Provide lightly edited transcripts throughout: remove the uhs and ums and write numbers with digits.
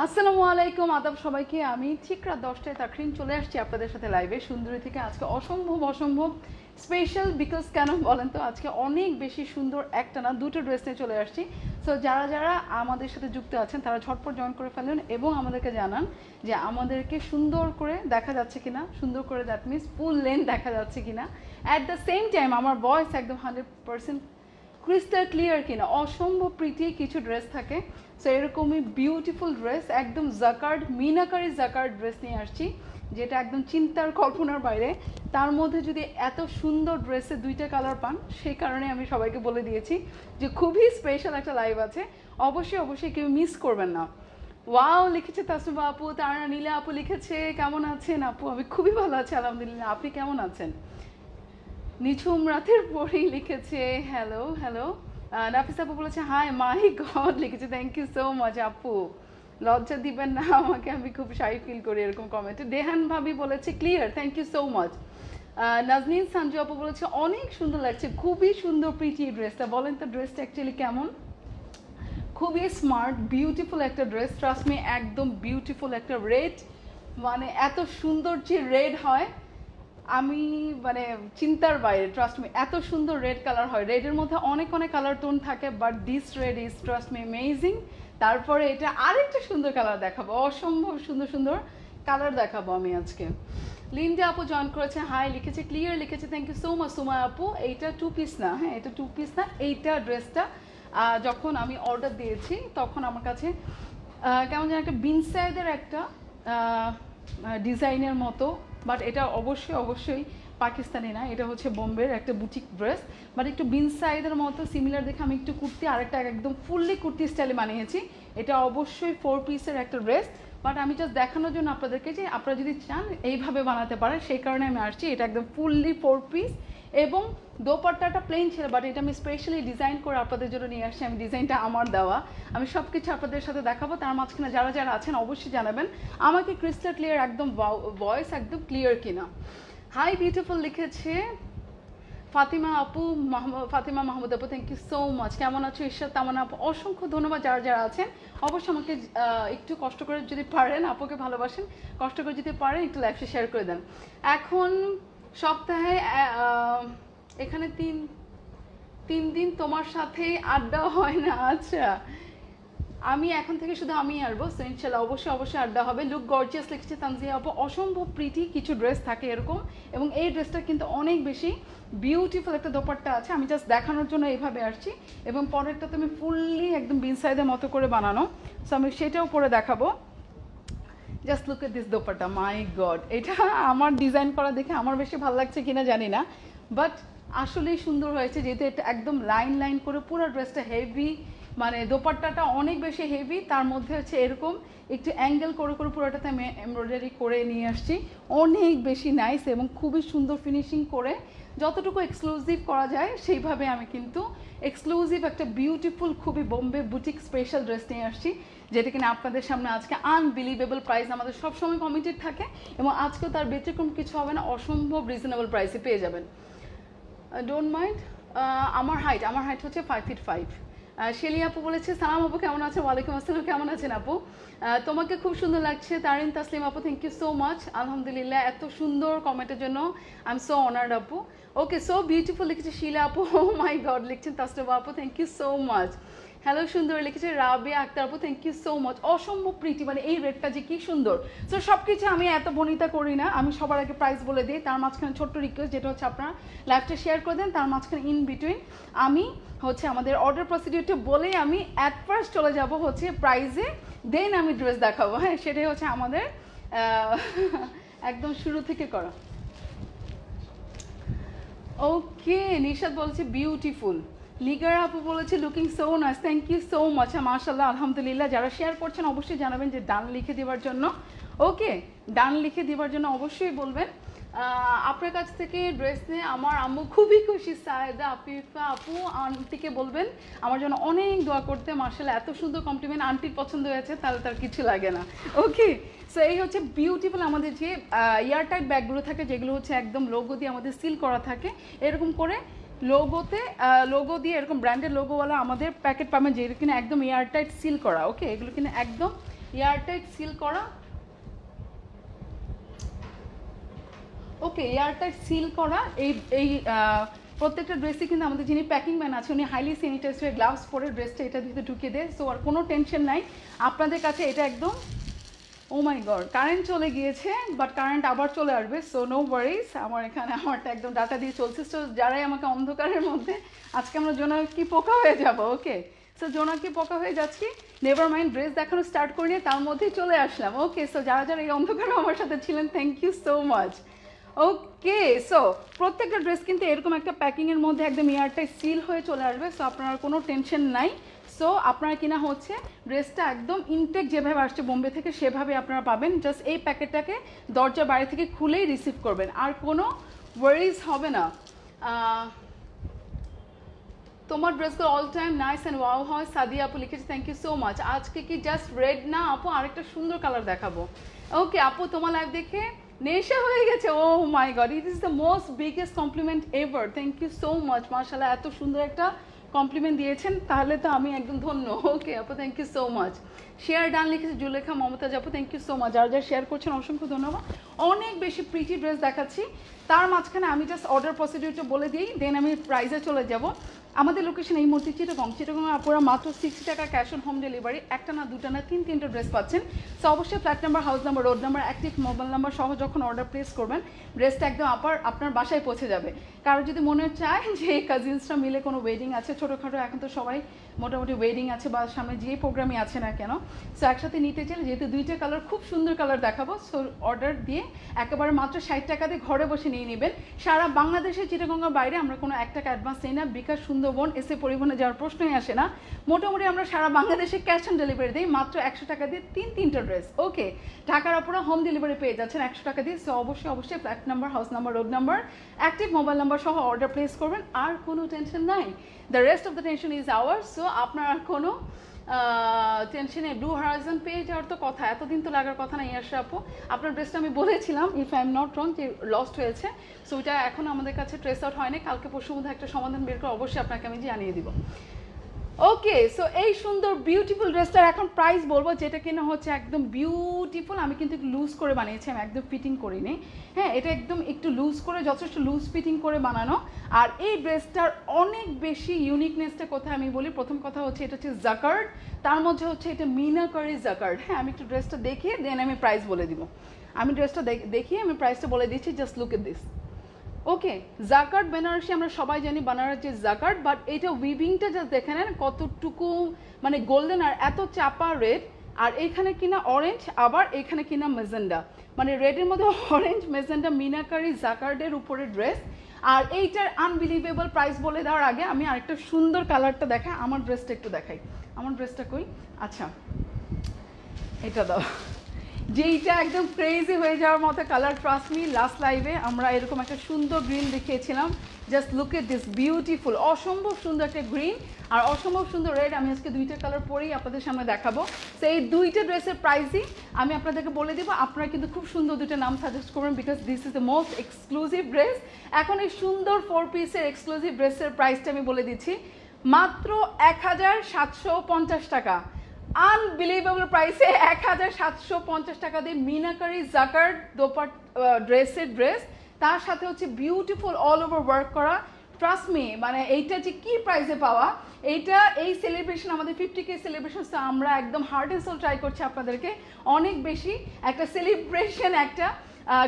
আসসালামু আলাইকুম, আদাব সবাইকে। আমি ঠিক রাত 10টায় তাকরিম চলে আসছি আপনাদের সাথে লাইভে সুন্দরী থেকে। আজকে অসম্ভব স্পেশাল, বিকজ কেন বলেন তো, আজকে অনেক বেশি সুন্দর একটা না দুটো ড্রেস নিয়ে চলে আসছি। সো যারা যারা আমাদের সাথে যুক্ত আছেন তারা ঝটপট জয়েন করে ফেলুন এবং আমাদেরকে জানান যে আমাদেরকে সুন্দর করে দেখা যাচ্ছে কিনা, সুন্দর করে দ্যাট মিনস ফুল লেন্থ দেখা যাচ্ছে কিনা, অ্যাট দ্য সেম টাইম আমার ভয়েস একদম 100% ক্রিস্টাল ক্লিয়ার কিনা। অসম্ভব প্রীতি কিছু ড্রেস থাকে। সো এরকমই বিউটিফুল ড্রেস, একদম জাকার্ড মিনাকারি জাকার্ড ড্রেস নিয়ে আসছি, যেটা একদম চিন্তার কল্পনার বাইরে। তার মধ্যে যদি এত সুন্দর ড্রেসে দুইটা কালার পান, সেই কারণে আমি সবাইকে বলে দিয়েছি যে খুবই স্পেশাল একটা লাইভ আছে, অবশ্যই কেউ মিস করবেন না। ওয়াও লিখেছে তাসনুবা আপু, তারা নীলা আপু লিখেছে কেমন আছেন আপু? আমি খুবই ভালো আছি আলহামদুলিল্লাহ, আপনি কেমন আছেন? নিঝুম রাতের পরেই লিখেছে হ্যালো হ্যালো। নাফিস আপু বলেছে হাই মাই গড লিখেছে, থ্যাংক ইউ সো মাচ আপু, লজ্জা দিবেন না আমাকে, আমি খুব শাই ফিল করি এরকম কমেন্টে। দেহান ভাবি বলেছে clear, thank you so much. Naznin Sanju আপু বলেছে অনেক সুন্দর লাগছে, খুবই সুন্দর প্রিটি ড্রেসটা। বলেন তো ড্রেসটা অ্যাকচুয়ালি কেমন? খুবই স্মার্ট বিউটিফুল একটা ড্রেস, ট্রাস্ট মি, একদম বিউটিফুল একটা রেড, মানে এত সুন্দর যে রেড হয় আমি মানে চিন্তার বাইরে। ট্রাস্ট মি, এত সুন্দর রেড কালার হয়। রেডের মধ্যে অনেক কালার টোন থাকে, but this red is trust me amazing. তারপরে এটা আরেকটা সুন্দর কালার দেখাবো, অসম্ভব সুন্দর সুন্দর কালার দেখাবো আমি আজকে। লিন্ডা আপু জয়েন করেছে, হাই লিখেছে, ক্লিয়ার লিখেছে, thank you so much. Suma আপু এইটা টু পিস না, হ্যাঁ এটা টু পিস না, এইটা ড্রেসটা যখন আমি অর্ডার দিয়েছি তখন আমার কাছে কেমন যেন একটা বিনসাইডের একটা ডিজাইনের মতো, বাট এটা অবশ্যই পাকিস্তানি না, এটা হচ্ছে বোম্বের একটা বুটিক ড্রেস, বাট একটু বিনসাইডের মতো সিমিলার দেখে আমি একটু কুর্তি, আরেকটা একদম ফুললি কুর্তি স্টাইলে বানিয়েছি। এটা অবশ্যই 4 পিসের একটা ড্রেস, বাট আমি জাস্ট দেখানোর জন্য আপনাদেরকে যে আপনারা যদি চান এইভাবে বানাতে পারেন, সেই কারণে আমি আসছি। এটা একদম ফুললি 4 পিস এবং দোপাট্টাটা প্লেন ছিল, বাট এটা আমি স্পেশালি ডিজাইন করে আপনাদের জন্য নিয়ে আসছি। আমি ডিজাইনটা আমার দেওয়া, আমি সব কিছু আপনাদের সাথে দেখাবো। তার মাঝখানে যারা যারা আছেন অবশ্যই জানাবেন আমাকে ক্রিস্টাল ক্লিয়ার একদম ভয়েস একদম ক্লিয়ার কিনা। হাই বিউটিফুল লিখেছে ফাতিমা আপু, ফাতিমা মাহমুদ আপু, থ্যাংক ইউ সো মাচ। কেমন আছো ঈশ্বর তামান্না আপু? অসংখ্য ধন্যবাদ যারা যারা আছেন। অবশ্যই আমাকে একটু কষ্ট করে যদি পারেন, আপুকে ভালোবাসেন, কষ্ট করে যদি পারেন একটু লাইভে শেয়ার করে দেন। এখন সপ্তাহে এখানে তিন দিন তোমার সাথেই আড্ডা হয় না? আচ্ছা, আমি এখন থেকে শুধু আমি আসবো, সো ইনশাল্লাহ অবশ্যই আড্ডা হবে। লুক গর্জিয়াস লিখছে তানজিয়া আপু, অসম্ভব প্রিটি কিছু ড্রেস থাকে এরকম, এবং এই ড্রেসটা কিন্তু অনেক বেশি বিউটিফুল একটা দোপাট্টা আছে। আমি জাস্ট দেখানোর জন্য এইভাবে আসছি, এবং পরেরটা তুমি ফুললি একদম বিনসাইডের মতো করে বানানো, সো আমি সেটাও পরে দেখাবো। Just look at this dupatta, my god, এটা আমার ডিজাইন করা দেখে আমার বেশি ভালো লাগছে কিনা জানি না, বাট আসলেই সুন্দর হয়েছে, যেহেতু এটা একদম লাইন করে পুরো ড্রেসটা হেভি, মানে দোপাট্টাটা অনেক বেশি হেভি, তার মধ্যে হচ্ছে এরকম একটু অ্যাঙ্গেল করে পুরোটাতে আমি এমব্রয়ডারি করে নিয়ে আসছি, অনেক বেশি নাইস এবং খুবই সুন্দর ফিনিশিং করে যতটুকু এক্সক্লুসিভ করা যায় সেইভাবে আমি কিন্তু এক্সক্লুসিভ একটা বিউটিফুল খুবই বোম্বে বুটিক স্পেশাল ড্রেস নিয়ে আসছি, যেটা কিনা আপনাদের সামনে আজকে আনবিলিভেবল প্রাইস আমাদের সবসময় কমিটেড থাকে, এবং আজকেও তার ব্যতিক্রম কিছু হবে না, অসম্ভব রিজনেবল প্রাইসে পেয়ে যাবেন। Don't mind. আমার হাইট হচ্ছে 5'5". শেলি আপু বলেছে সালাম আপু কেমন আছেন? ওয়ালাইকুম আসসালাম, কেমন আছেন আপু? তোমাকে খুব সুন্দর লাগছে। তারিন তাসলিম আপু, থ্যাংক ইউ সো মাচ, আলহামদুলিল্লাহ, এত সুন্দর কমেন্টের জন্য আই এম সো অনার্ড আপু। ওকে, সো বিউটিফুল লিখেছে শিলা আপু, ও মাই গড লিখছেন তাসলিমা আপু, thank you so much. Hello সুন্দর লিখেছে রাবিয়া আক্তার আপু, থ্যাংক ইউ সো মাচ, অসম্ভব প্রিটি, মানে এই রেটটা যে কি সুন্দর। সো সব কিছু আমি এত বনিতা করি না, আমি সবার আগে প্রাইস বলে দিই, তার মাঝখানে ছোট্ট রিকোয়েস্ট, যেটা হচ্ছে আপনারা লাইভটা শেয়ার করে দেন, তার মাঝখানে ইন বিটুইন আমি হচ্ছে আমাদের অর্ডার প্রসিডিউরটা বলেই আমি অ্যাট ফার্স্ট চলে যাব হচ্ছে প্রাইজে, দেন আমি ড্রেস দেখাবো। হ্যাঁ, সেটাই হচ্ছে আমাদের একদম শুরু থেকে করা। ওকে, নিশাদ বলেছে বিউটিফুল, লিগার আপু বলেছে looking so nice, thank you so much, মাশাআল্লাহ আলহামদুলিল্লাহ। যারা শেয়ার করছেন অবশ্যই জানাবেন যে ডান লিখে দেওয়ার জন্য। ওকে, ডান লিখে দেওয়ার জন্য অবশ্যই বলবেন। আপনার কাছ থেকে ড্রেস নিয়ে আমার আম্মু খুবই খুশি, সায়েদা আফিফা আপু, আন্টিকে বলবেন আমার জন্য অনেক দোয়া করতে, মাশাআল্লাহ এত সুন্দর কমপ্লিমেন্ট, আন্টির পছন্দ হয়েছে তাহলে তার কিছু লাগে না। ওকে, সো এই হচ্ছে বিউটিফুল আমাদের যে এয়ারটাইট ব্যাগগুলো থাকে, যেগুলো হচ্ছে একদম লোগো দিয়ে আমাদের সিল করা থাকে, এরকম করে লোগো দিয়ে এরকম ব্র্যান্ডের লোগোওয়ালা আমাদের প্যাকেট পাবেন, যেগুলো কিনা একদম এয়ারটাইট সিল করা। ওকে, এগুলো কিনা একদম এয়ারটাইট সিল করা, ওকে এয়ারটাইট সিল করা। এই প্রত্যেকটা ড্রেসই কিন্তু আমাদের যিনি প্যাকিং ম্যান আছে উনি হাইলি স্যানিটাইজড হয়ে গ্লাভস পরে ড্রেসটা এটার ভিতরে ঢুকিয়ে দেয়। সো আর কোনো টেনশন নাই আপনাদের কাছে, এটা একদম ও মাই গড কারেন্ট চলে গিয়েছে, বাট কারেন্ট আবার চলে আসবে, সো নো ওয়ারিজ। আমার এখানে আমারটা একদম ডাটা দিয়ে চলছে, সো যারাই আমাকে অন্ধকারের মধ্যে আজকে আমরা জোনাকি পোকা হয়ে যাব, ওকে সো জোনাকি পোকা হয়ে যাচ্ছি, নেভার মাইন্ড ড্রেস দেখানো স্টার্ট করে নিয়ে তার মধ্যেই চলে আসলাম। ওকে সো যারা যারা এই অন্ধকারে আমার সাথে ছিলেন thank you so much. Okay so প্রত্যেকটা ড্রেস কিন্তু এরকম একটা প্যাকিংয়ের মধ্যে একদম এয়ারটাইট সিল হয়ে চলে আসবে, সো আপনার কোনো টেনশন নাই। সো আপনারা কিনা হচ্ছে ড্রেসটা একদম ইনটেক যেভাবে আসছে বোম্বে থেকে সেভাবে আপনারা পাবেন, জাস্ট এই প্যাকেটটাকে দরজার বাইরে থেকে খুলেই রিসিভ করবেন, আর কোনো ওয়ারিজ হবে না। তোমার ড্রেসগুলো all time nice and wow হয়, সাদিয়া আপু লিখেছে থ্যাংক ইউ সো মাচ। আজকে কি জাস্ট রেড না আপু, আরেকটা সুন্দর কালার দেখাবো। ওকে আপু তোমার লাইভ দেখে নেশা হয়ে গেছে, oh my god it is the most biggest compliment ever, thank you so much. মার্শাল্লাহ এত সুন্দর একটা কমপ্লিমেন্ট দিয়েছেন, তাহলে তো আমি একদম ধন্য। ওকে আপু thank you so much. Share done লিখেছে জুলেখা মমতাজ আপু থ্যাংক ইউ সো মাচ, যারা যারা শেয়ার করছেন অসংখ্য ধন্যবাদ। অনেক বেশি প্রিটি ড্রেস দেখাচ্ছি, তার মাঝখানে আমি জাস্ট অর্ডার প্রসিডিউরটা বলে দিই, দেন আমি প্রাইসে চলে যাব। আমাদের লোকেশন এই মুহূর্তে চিটাগং আপনারা মাত্র 60 টাকা ক্যাশ অন হোম ডেলিভারি, একটা না দুটা না তিনটা ড্রেস পাচ্ছেন। সো অবশ্যই flat number, house number, road number, active mobile number সহ যখন অর্ডার প্লেস করবেন ড্রেসটা একদম আপনার বাসায় পৌঁছে যাবে। কারো যদি মনে চায় যে কাজিনসরা মিলে কোনো ওয়েডিং আছে ছোটোখাটো, এখন তো সবাই মোটামুটি ওয়েডিং আছে বা সামনে যে প্রোগ্রামই আছে না কেন, সো একসাথে নিতে চাইলে যেহেতু দুইটা কালার খুব সুন্দর কালার দেখাবো, সো অর্ডার দিয়ে একেবারে মাত্র 60 টাকা দিয়ে ঘরে বসে নিয়ে নেবেন। সারা বাংলাদেশে চিটাগঙ্গার বাইরে আমরা কোনো 1 টাকা অ্যাডভান্স নেই না, বিকাশ সুন্দরবন এসে পরিবহনে যাওয়ার প্রশ্নই আসে না। মোটামুটি আমরা সারা বাংলাদেশে ক্যাশ অন ডেলিভারি দিই মাত্র 100 টাকা দিয়ে তিনটা ড্রেস। ওকে ঢাকার আপনারা হোম ডেলিভারি পেয়ে যাচ্ছেন 100 টাকা দিয়ে। সো অবশ্যই flat number, house number, road number, active mobile number সহ অর্ডার প্লেস করবেন, আর কোনো টেনশন নাই। The rest of the tension is our. So আপনার আর কোনো টেনশনে ব্লু হারাইজন পেয়ে যাওয়ার তো কথা, এতদিন তো লাগার কথা না। ইয়াশা আপু আপনার ড্রেসটা আমি বলেছিলাম if I am not wrong যে লস্ট হয়েছে, সো ওইটা এখন আমাদের কাছে ট্রেস আউট হয়নি, কালকে পরশুর মধ্যে একটা সমাধান বের করে অবশ্যই আপনাকে আমি জানিয়ে দিব। ওকে সো এই সুন্দর বিউটিফুল ড্রেসটার এখন প্রাইস বলবো, যেটা কিনা হচ্ছে একদম বিউটিফুল। আমি কিন্তু একটু লুজ করে বানিয়েছি, আমি একদম ফিটিং করিনি, হ্যাঁ এটা একদম একটু লুজ করে, যথেষ্ট লুজ ফিটিং করে বানানো। আর এই ড্রেসটার অনেক বেশি ইউনিকনেসটা কোথায় আমি বলি, প্রথম কথা হচ্ছে এটা হচ্ছে জাকার্ড, তার মধ্যে হচ্ছে এটা মিনাকারি জাকার্ড। হ্যাঁ আমি একটু ড্রেসটা দেখিয়ে দেন আমি প্রাইস বলে দিব। আমি ড্রেসটা দেখিয়ে আমি প্রাইসটা বলে দিচ্ছি, just look at this. Okay jacquard Banarasi আমরা সবাই জানি বানারস যে জাকার্ড, বাট এটা উইভিংটা জাস্ট দেখে নেন কতটুকু মানে গোল্ডেন আর এত চাপা রেড, আর এইখানে কিনা অরেঞ্জ, আবার এখানে কিনা মেজেন্ডা, মানে রেডের মধ্যে অরেঞ্জ মেজেন্ডা মিনাকারি জাকার্ডের উপরে ড্রেস। আর এইটার আনবিলিভেবল প্রাইস বলে দেওয়ার আগে আমি আরেকটা সুন্দর কালারটা দেখাই, আমার ড্রেসটা একটু দেখাই। আমার ড্রেসটা কই, আচ্ছা এটা দাও, যেইটা একদম ক্রেজি হয়ে যাওয়ার মতো কালার। ট্রাস্ট মি লাস্ট লাইভে আমরা এরকম একটা সুন্দর গ্রিন দেখিয়েছিলাম, just look at this beautiful, অসম্ভব সুন্দর একটা গ্রিন আর অসম্ভব সুন্দর রেড। আমি আজকে দুইটা কালার পরেই আপনাদের সামনে দেখাবো। তো এই দুইটা ড্রেসের প্রাইসই আমি আপনাদেরকে বলে দেবো, আপনারা কিন্তু খুব সুন্দর দুটো নাম সাজেস্ট করবেন, because this is the most exclusive dress. এখন এই সুন্দর 4 পিসের এক্সক্লুসিভ ড্রেসের প্রাইসটা আমি বলে দিচ্ছি, মাত্র 1750 টাকা। আনবিলিভেবল প্রাইসে 1750 টাকা দিয়ে মিনাকারি জাকার্ড দোপাট ড্রেসের ড্রেস, তার সাথে হচ্ছে বিউটিফুল অল ওভার ওয়ার্ক করা। ট্রাস্ট মি মানে এইটা যে কি প্রাইসে পাওয়া, এইটা এই সেলিব্রেশন আমাদের 50K সেলিব্রেশন, আমরা একদম হার্ট অ্যান্ড সোল ট্রাই করছি আপনাদেরকে অনেক বেশি একটা সেলিব্রেশন একটা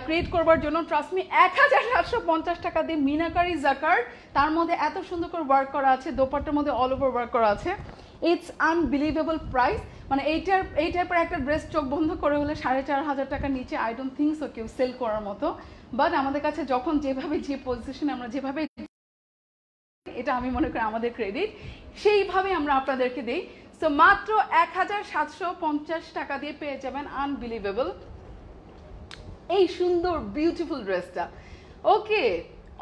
ক্রিয়েট করবার জন্য। ট্রাস্ট মি 1750 টাকা দিয়ে মিনাকারি জাকার্ড, তার মধ্যে এত সুন্দর করে ওয়ার্ক করা আছে, দোপাট্টার মধ্যে অল ওভার ওয়ার্ক করা আছে। ইটস আনবিলিভেবল প্রাইস, মানে এই টাইপের একটা ড্রেস চোখ বন্ধ করে হলে 4500 টাকার নিচে আই ডোন্ট থিঙ্ক সো কেউ সেল করার মতো। বাট আমাদের কাছে যখন যেভাবে যে পজিশনে আমরা যেভাবে, এটা আমি মনে করি আমাদের ক্রেডিট, সেইভাবে আমরা আপনাদেরকে দিই। সো মাত্র 1750 টাকা দিয়ে পেয়ে যাবেন আনবিলিভেবল এই সুন্দর বিউটিফুল ড্রেসটা। ওকে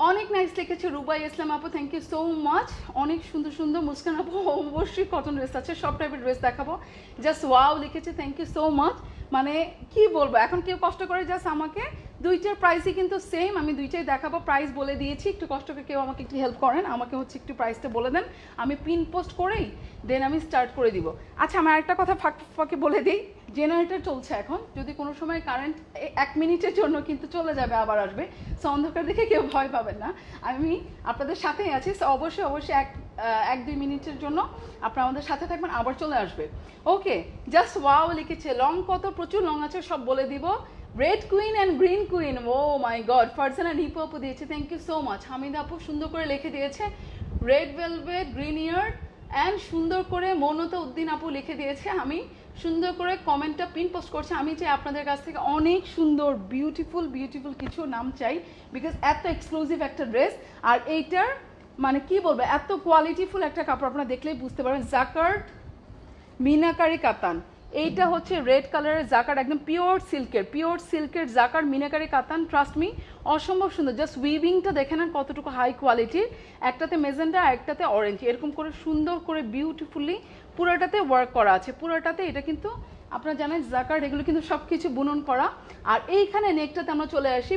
অনেক নাইস লিখেছে রুবাই ইসলাম আপু, থ্যাংক ইউ সো মাচ। অনেক সুন্দর সুন্দর মুস্কান আপু অবশ্যই কটন ড্রেস আছে, সব টাইপের ড্রেস দেখাবো। জাস্ট ওয়াও লিখেছে, থ্যাংক ইউ সো মাচ। মানে কি বলবো, এখন কেউ কষ্ট করে জাস্ট আমাকে দুইটার প্রাইসই কিন্তু সেম, আমি দুইটাই দেখাবো, প্রাইস বলে দিয়েছি। একটু কষ্ট করে কেউ আমাকে একটু হেল্প করেন, আমাকে হচ্ছে একটু প্রাইসটা বলে দেন, আমি পিন পোস্ট করেই দেন আমি স্টার্ট করে দিব। আচ্ছা আমার একটা কথা ফাঁকে বলে দিই, জেনারেটর চলছে এখন, যদি কোনো সময় কারেন্ট 1 মিনিটের জন্য কিন্তু চলে যাবে, আবার আসবে। সো অন্ধকার দেখে কেউ ভয় পাবেন না, আমি আপনাদের সাথেই আছি। সো অবশ্যই অবশ্যই 1-2 মিনিটের জন্য আপনারা আমাদের সাথে থাকবেন, আবার চলে আসবে। ওকে, জাস্ট ওয়াও লিখেছে। লং কত? প্রচুর লং আছে, সব বলে দিব। Red queen and green queen, oh my god, Farzana Nipu আপু দিয়েছে, thank you so much. Hamida আপু সুন্দর করে লিখে দিয়েছে red velvet green year and সুন্দর করে মনতা উদ্দিন আপু লিখে দিয়েছে। আমি সুন্দর করে কমেন্টটা পিন পোস্ট করছি। আমি চাই আপনাদের কাছ থেকে অনেক সুন্দর বিউটিফুল বিউটিফুল কিছু নাম চাই, বিকজ এত এক্সক্লুসিভ একটা ড্রেস। আর এইটার মানে কি বলবো, এত কোয়ালিটিফুল একটা কাপড়, আপনারা দেখলেই বুঝতে পারবেন। জাকার্ড মিনাকারি কাতান, এইটা হচ্ছে রেড কালারের জাকার্ড, একদম পিওর সিল্কের জাকার্ড মিনাকারি কাতান। ট্রাস্ট মি, অসম্ভব সুন্দর। জাস্ট উইভিংটা দেখে নেন কতটুকু হাই কোয়ালিটির। একটাতে মেজেন্ডা, একটাতে অরেঞ্জ, এরকম করে সুন্দর করে বিউটিফুলি পুরোটাতে ওয়ার্ক করা আছে। পুরোটাতে এটা কিন্তু আপনারা জানেন জাকার্ড, এগুলো কিন্তু সব কিছু বুনন করা। আর এইখানে নেকটাতে আমরা চলে আসি,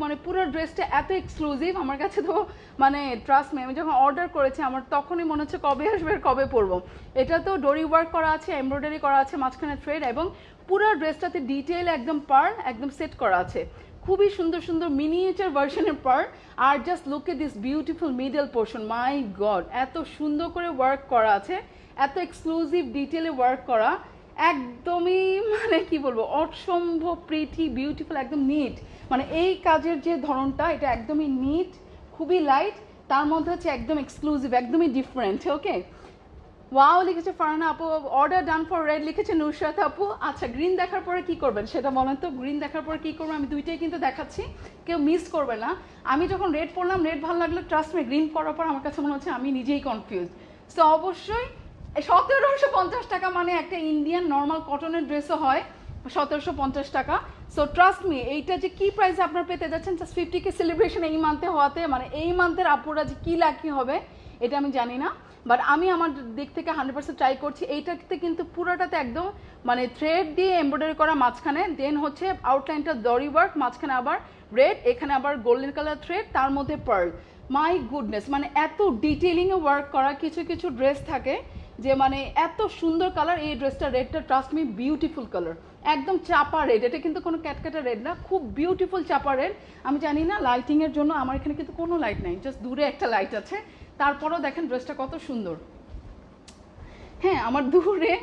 মানে পুরো ড্রেসটা এত এক্সক্লুসিভ আমার কাছে। তো মানে ট্রাস্ট মি, আমি যখন অর্ডার করেছি আমার তখনই মনে হচ্ছে কবে আসবে কবে পরবো। এটা তো ডোরি ওয়ার্ক করা আছে, এমব্রয়ডারি করা আছে, মাঝখানে থ্রেড, এবং পুরো ড্রেসটাতে ডিটেইল একদম পার্ল একদম সেট করা আছে। খুবই সুন্দর সুন্দর মিনিয়েচার ভার্সনের পার্ল। আর just look at this beautiful middle portion, my god, এত সুন্দর করে ওয়ার্ক করা আছে, এত এক্সক্লুসিভ ডিটেইলে ওয়ার্ক করা, একদমই মানে কি বলবো, অসম্ভব প্রিটি বিউটিফুল, একদম নিট। মানে এই কাজের যে ধরনটা, এটা একদমই নিট, খুবই লাইট, তার মধ্যে হচ্ছে একদম এক্সক্লুসিভ, একদমই ডিফারেন্ট। ওকে, ওয়াও লিখেছে ফারহানা আপু। অর্ডার ডান ফর রেড লিখেছে নুসরাত আপু। আচ্ছা, গ্রিন দেখার পরে কি করবেন সেটা বলেন তো। গ্রিন দেখার পরে কি করবেন, আমি দুইটাই কিন্তু দেখাচ্ছি, কেউ মিস করবে না। আমি যখন রেড পরলাম, রেড ভালো লাগলো, ট্রাস্ট মি, গ্রিন পরার পর আমার কাছে মনে হচ্ছে আমি নিজেই কনফিউজ। সো অবশ্যই 1750 টাকা মানে একটা ইন্ডিয়ান নর্মাল কটনের ড্রেসও হয় 1750 টাকা। সো ট্রাস্ট মি, এইটা যে কি প্রাইসে আপনারা পেতে যাচ্ছেন, জাস্ট 50K সেলিব্রেশন এই মান্থে হওয়াতে, মানে এই মান্থের আপুরা যে কি লাকি হবে এটা আমি জানি না, বাট আমি আমার দিক থেকে 100% ট্রাই করছি। এইটাতে কিন্তু পুরোটাতে একদম মানে থ্রেড দিয়ে এমব্রয়ডারি করা মাঝখানে, দেন হচ্ছে আউটলাইনটা দড়ি ওয়ার্ক, মাঝখানে আবার রেড, এখানে আবার গোল্ডেন কালার থ্রেড, তার মধ্যে পার্ল। মাই গুডনেস, মানে এত ডিটেইলিংয়ে ওয়ার্ক করা। কিছু কিছু ড্রেস থাকে যে মানে এত সুন্দর কালার, এই ড্রেসটা রেডটা ট্রাস্ট মি বিউটিফুল কালার, একদম চাপা রেড। এটা কিন্তু কোনো ক্যাটক্যাটা রেড না, খুব বিউটিফুল চাপা রেড। আমি জানি না লাইটিংয়ের জন্য, আমার এখানে কিন্তু কোনো লাইট নাই, জাস্ট দূরে একটা লাইট আছে, তারপরেও দেখেন ড্রেসটা কত সুন্দর। হ্যাঁ, আমার দূরে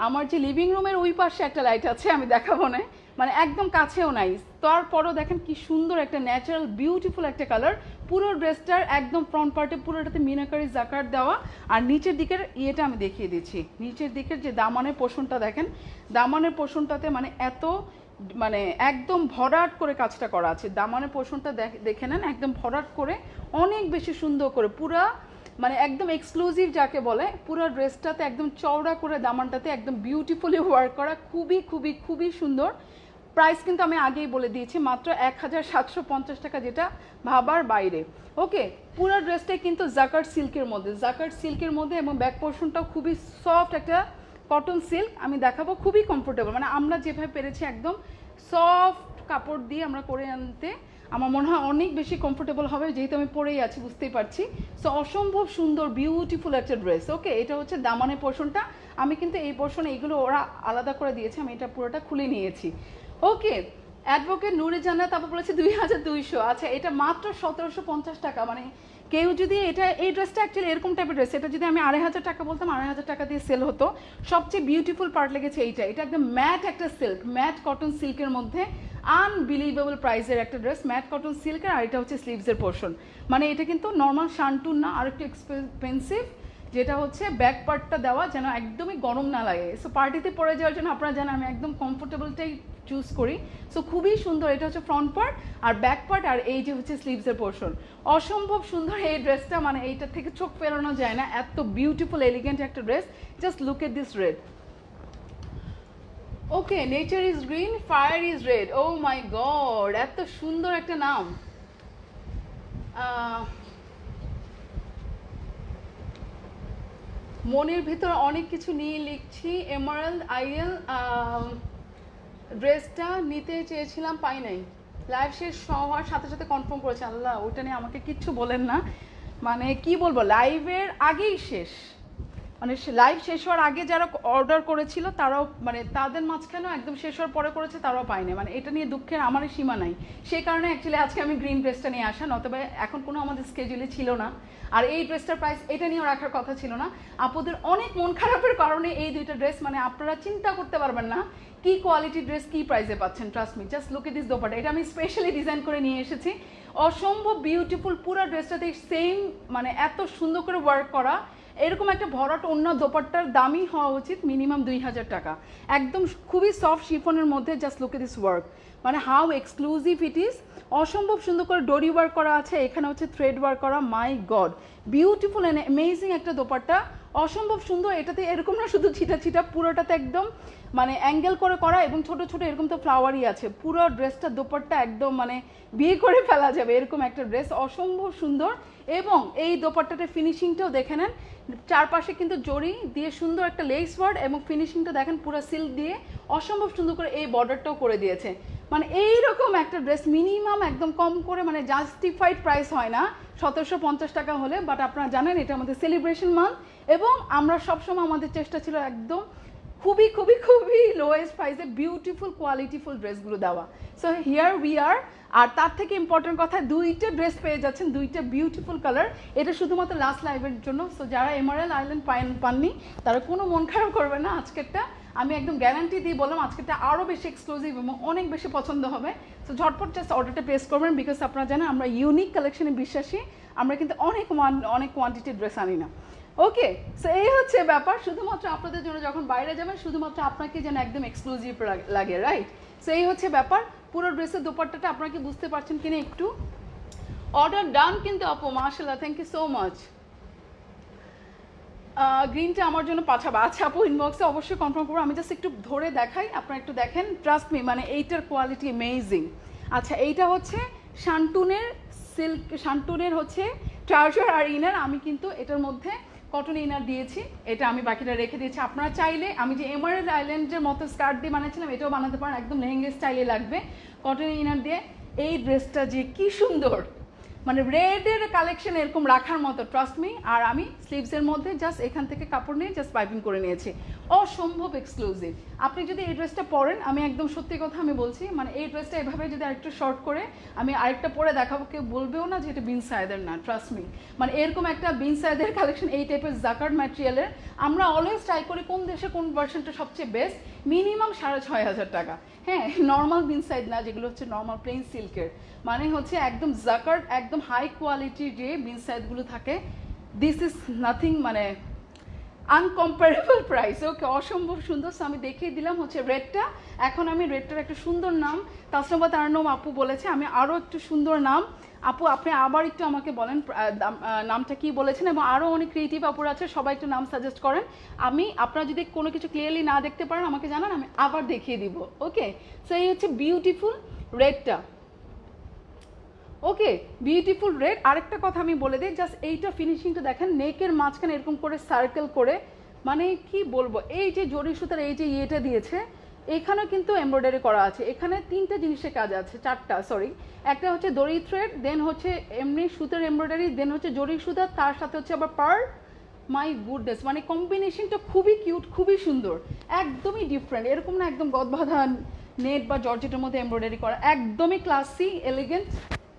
আমার যে লিভিং রুমের ওই পাশে একটা লাইট আছে, আমি দেখাবো না, মানে একদম কাছেও নাই, তারপরও দেখেন কি সুন্দর একটা ন্যাচারাল বিউটিফুল একটা কালার। পুরো ড্রেসটার একদম ফ্রন্ট পার্টে পুরোটাতে মিনাকারি জাকার্ড দেওয়া। আর নিচের দিকের ইয়েটা আমি দেখিয়ে দিচ্ছি, নিচের দিকের যে দামানের পোর্শনটা দেখেন, দামানের পোর্শনটাতে মানে এত মানে একদম ভরাট করে কাজটা করা আছে। দামানের পোর্শনটা দেখে নেন, একদম ভরাট করে অনেক বেশি সুন্দর করে পুরা মানে একদম এক্সক্লুসিভ যাকে বলে, পুরো ড্রেসটাতে একদম চওড়া করে দামানটাতে একদম বিউটিফুলি ওয়ার্ক করা, খুবই খুবই খুবই সুন্দর। প্রাইস কিন্তু আমি আগেই বলে দিয়েছি, মাত্র 1750 টাকা, যেটা ভাবার বাইরে। ওকে, পুরো ড্রেসটাই কিন্তু জাকার্ড সিল্কের মধ্যে, এবং ব্যাক পোর্শনটাও খুবই সফট একটা কটন সিল্ক। আমি দেখাবো, খুবই কমফোর্টেবল, মানে আমরা যেভাবে পেরেছি একদম সফট কাপড় দিয়ে আমরা করে আনতে, আমার মনে হয় অনেক বেশি কমফোর্টেবল হবে, যেহেতু আমি পরেই আছি বুঝতেই পারছি। সো অসম্ভব সুন্দর বিউটিফুল একটা ড্রেস। ওকে, এটা হচ্ছে দামানের পোর্শনটা। আমি কিন্তু এই পোর্শনে এইগুলো ওরা আলাদা করে দিয়েছে, আমি এটা পুরোটা খুলে নিয়েছি। ওকে, অ্যাডভোকেট নুরে জান্নাত আপু বলেছে 2200। আচ্ছা, এটা মাত্র 1750 টাকা। মানে কেউ যদি এই ড্রেসটা অ্যাকচুয়ালি এরকম টাইপের ড্রেস, এটা যদি আমি 2500 টাকা বলতাম, 2500 টাকা দিয়ে সেল হতো। সবচেয়ে বিউটিফুল পার্ট লেগেছে এটা একদম ম্যাট একটা সিল্ক, ম্যাট কটন সিল্কের মধ্যে আনবিলিভেবল প্রাইসের একটা ড্রেস, ম্যাট কটন সিল্কের। আর এটা হচ্ছে স্লিভসের পোর্শন, মানে এটা কিন্তু নর্মাল শান্টুন না, আর একটু এক্সপেন্সিভ, যেটা হচ্ছে ব্যাক পার্টটা দেওয়া যেন একদমই গরম না লাগে। সো পার্টিতে পরে যাওয়ার জন্য আপনারা জানেন আমি একদম কমফোর্টেবলটাই চুজ করি। সো খুবই সুন্দর, এটা হচ্ছে ফ্রন্ট পার্ট আর ব্যাক পার্ট, আর এই যে হচ্ছে স্লিভসের পোর্শন। অসম্ভব সুন্দর এই ড্রেসটা, মানে এইটা থেকে চোখ ফেরানো যায় না, এত বিউটিফুল এলিগেন্ট একটা dress. Just look at this red. Okay, nature is green, fire is red. Oh my god, এত সুন্দর একটা নাম। মনের ভিতর অনেক কিছু নিয়ে লিখছি। এমারাল্ড আইএল ড্রেসটা নিতে চেয়েছিলাম, পাই নাই। লাইভ শেষ হওয়ার সাথে সাথে কনফার্ম করেছে। আল্লাহ, ওটা নিয়ে আমাকে কিচ্ছু বলেন না, মানে কি বলবো, লাইভের আগেই শেষ, মানে লাইভ শেষ হওয়ার আগে যারা অর্ডার করেছিল তারাও মানে তাদের মাঝখানেও একদম শেষ হওয়ার পরে করেছে তারাও পায়নি, মানে এটা নিয়ে দুঃখের আমারই সীমা নাই। সেই কারণে অ্যাকচুয়ালি আজকে আমি গ্রিন ড্রেসটা নিয়ে আসা, নতবা এখন কোনো আমাদের স্কেজুলে ছিল না। আর এই ড্রেসটার প্রাইস এটা নিয়েও রাখার কথা ছিল না। আপুদের অনেক মন খারাপের কারণে এই দুইটা ড্রেস মানে আপনারা চিন্তা করতে পারবেন না কি কোয়ালিটি ড্রেস কি প্রাইসে পাচ্ছেন। Trust me, just look at this dupatta, এটা আমি স্পেশালি ডিজাইন করে নিয়ে এসেছি। অসম্ভব বিউটিফুল, পুরো ড্রেসটাতে সেম মানে এত সুন্দর করে ওয়ার্ক করা। এরকম একটা ভরাট অন্য দোপাট্টার দামই হওয়া উচিত মিনিমাম 2000 টাকা। একদম খুবই সফট শিফনের মধ্যে, just look at this work, মানে হাউ এক্সক্লুসিভ ইট ইজ। অসম্ভব সুন্দর করে ডোরি ওয়ার্ক করা আছে, এখানে হচ্ছে থ্রেড ওয়ার্ক করা। মাই গড, বিউটিফুল অ্যান্ড অ্যামেজিং একটা দোপাট্টা, অসম্ভব সুন্দর। এটাতে এরকম না শুধু ছিটা ছিটা, পুরোটাতে একদম মানে অ্যাঙ্গেল করে করা এবং ছোট ছোট এরকম তো ফ্লাওয়ারই আছে। পুরো ড্রেসটা দোপাট্টা একদম মানে বিয়ে করে ফেলা যাবে এরকম একটা ড্রেস, অসম্ভব সুন্দর। এবং এই দোপাট্টাটার ফিনিশিংটাও দেখে নেন, চারপাশে কিন্তু জরি দিয়ে সুন্দর একটা লেস ওয়ার্ক এবং ফিনিশিংটা দেখেন পুরো সিল্ক দিয়ে অসম্ভব সুন্দর করে এই বর্ডারটাও করে দিয়েছে। মানে এইরকম একটা ড্রেস মিনিমাম একদম কম করে মানে জাস্টিফাইড প্রাইস হয় না 1750 টাকা হলে। বাট আপনারা জানেন এটা আমাদের সেলিব্রেশন মান্থ এবং আমরা সবসময় আমাদের চেষ্টা ছিল একদম খুবই খুবই খুবই লোয়েস্ট প্রাইসে বিউটিফুল কোয়ালিটিফুল ড্রেসগুলো দেওয়া। So here we are. আর তার থেকে ইম্পর্টেন্ট কথা, দুইটা ড্রেস পেয়ে যাচ্ছেন, দুইটা বিউটিফুল কালার। এটা শুধুমাত্র লাস্ট লাইভের জন্য। সো যারা এমারেল্ড আইল্যান্ড পাননি তারা কোনো মন খারাপ করবে না। আজকেরটা আমি একদম গ্যারান্টি দিয়ে বললাম আজকেরটা আরও বেশি এক্সক্লুসিভ এবং অনেক বেশি পছন্দ হবে। সো ঝটপট জাস্ট অর্ডারটা প্লেস করবেন, বিকজ আপনারা জানেন আমরা ইউনিক কালেকশনে বিশ্বাসী, আমরা কিন্তু অনেক কোয়ান্টিটির ড্রেস আনি না। ওকে, সো এই হচ্ছে ব্যাপার। শুধুমাত্র আপনাদের জন্য যখন বাইরে যাবেন শুধুমাত্র আপনাকে যেন একদম এক্সক্লুসিভ লাগে, রাইট? সো এই হচ্ছে ব্যাপার। পুরো ড্রেসের দোপাট্টাটা আপনারা কি বুঝতে পারছেন কিনা একটু? অর্ডার ডান কিন্তু আপু, মাশাআল্লাহ, থ্যাংক ইউ সো মাচ। গ্রিনটা আমার জন্য পাঠাবো। আচ্ছা আপু, ইনবক্সে অবশ্যই কনফার্ম করবো। আমি জাস্ট একটু ধরে দেখাই, আপনারা একটু দেখেন। ট্রাস্ট মি, মানে এইটার কোয়ালিটি অ্যামেজিং। আচ্ছা, এইটা হচ্ছে শান্টুনের সিল্ক, শান্টুনের হচ্ছে ট্রাউজার আর ইনার। আমি কিন্তু এটার মধ্যে কটন ইনার দিয়েছি, এটা আমি বাকিটা রেখে দিয়েছি। আপনারা চাইলে আমি যে এমারেল্ড আইল্যান্ডের মতো স্কার্ট দিয়ে বানিয়েছিলাম এটাও বানাতে পারেন, একদম লেহেঙ্গা স্টাইলে লাগবে কটন ইনার দিয়ে। এই ড্রেসটা যে কি সুন্দর, মানে রেডের কালেকশন এরকম রাখার মতো, ট্রাস্ট মি। আর আমি স্লিভসের মধ্যে জাস্ট এখান থেকে কাপড় নিয়ে জাস্ট পাইপিং করে নিয়েছি, অসম্ভব এক্সক্লুসিভ। আপনি যদি এই ড্রেসটা পরেন, আমি একদম সত্যি কথা আমি বলছি, মানে এই ড্রেসটা এভাবে যদি আরেকটু শর্ট করে আমি আরেকটা পরে দেখাবো, কেউ বলবেও না যে এটা বিন সায়েদের না, ট্রাস্ট মি। মানে এরকম একটা বিন সায়েদের কালেকশন এই টাইপের জাকার্ড ম্যাটেরিয়ালের আমরা অলওয়েজ ট্রাই করি কোন দেশে কোন ভার্সনটা সবচেয়ে বেস্ট, মিনিমাম 6500 টাকা। হ্যাঁ, নর্মাল বিন সাইড না, যেগুলো হচ্ছে নর্মাল প্লেন সিল্কের, মানে হচ্ছে একদম জাকার্ড একদম হাই কোয়ালিটির যে বিন সাইডগুলো থাকে, দিস ইজ নাথিং, মানে আনকম্পারেবল প্রাইস। ওকে, অসম্ভব সুন্দর। আমি দেখিয়ে দিলাম হচ্ছে রেডটা। এখন আমি রেডটার একটা সুন্দর নাম তাসনবা তারান্নম আপু বলেছে, আমি আরও একটু সুন্দর নাম। আপু আপনি আবার একটু আমাকে বলেন নামটা কি বলেছেন, এবং আরও অনেক ক্রিয়েটিভ আপুর আছে, সবাই একটু নাম সাজেস্ট করেন। আমি আপনারা যদি কোনো কিছু ক্লিয়ারলি না দেখতে পারেন আমাকে জানান, আমি আবার দেখিয়ে দিব। ওকে, সো এই হচ্ছে বিউটিফুল রেডটা। ওকে, বিউটিফুল রেড। আরেকটা কথা আমি বলে দিই, জাস্ট এইটা ফিনিশিংটা দেখেন, নেকের মাঝখানে এরকম করে সার্কেল করে, মানে কি বলবো, এই যে জরি সুতার এই যে ইয়েটা দিয়েছে, এখানেও কিন্তু এমব্রয়ডারি করা আছে। এখানে তিনটা জিনিসের কাজ আছে, চারটা সরি। একটা হচ্ছে দড়ি থ্রেড, দেন হচ্ছে এমনি সুতার এমব্রয়ডারি, দেন হচ্ছে জরি সুতা, তার সাথে হচ্ছে আবার পার্ল। মাই গুডনেস, মানে কম্বিনেশনটা খুবই কিউট, খুবই সুন্দর, একদমই ডিফারেন্ট। এরকম না একদম গদবাঁধা নেট বা জর্জেটের মধ্যে এমব্রয়ডারি করা, একদমই ক্লাসি এলিগেন্ট,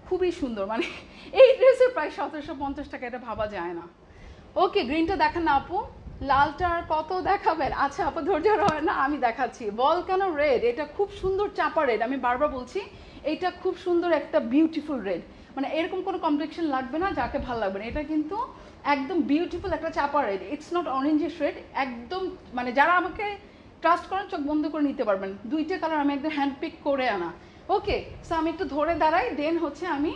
খুবই সুন্দর। মানে এই ড্রেসের প্রায় 1750 টাকা, এটা ভাবা যায় না। ওকে, গ্রিনটা দেখান না আপু, লালটা আর কত দেখাবেন? আচ্ছা আপু ধৈর্য হয় না, আমি দেখাচ্ছি। ভলকানো রেড, এটা খুব সুন্দর চাপা রেড, আমি বারবার বলছি এটা খুব সুন্দর একটা বিউটিফুল রেড, মানে এরকম কোনো কমপ্লেক্সন লাগবে না যাকে ভালো লাগবে না। এটা কিন্তু একদম বিউটিফুল একটা চাপা red, it's not orangish red, একদম মানে যারা আমাকে ট্রাস্ট করেন চোখ বন্ধ করে নিতে পারবেন। দুইটা কালার আমি একদম হ্যান্ড পিক করে আনা। ওকে, সো আমি একটু ধরে দাঁড়াই, দেন হচ্ছে আমি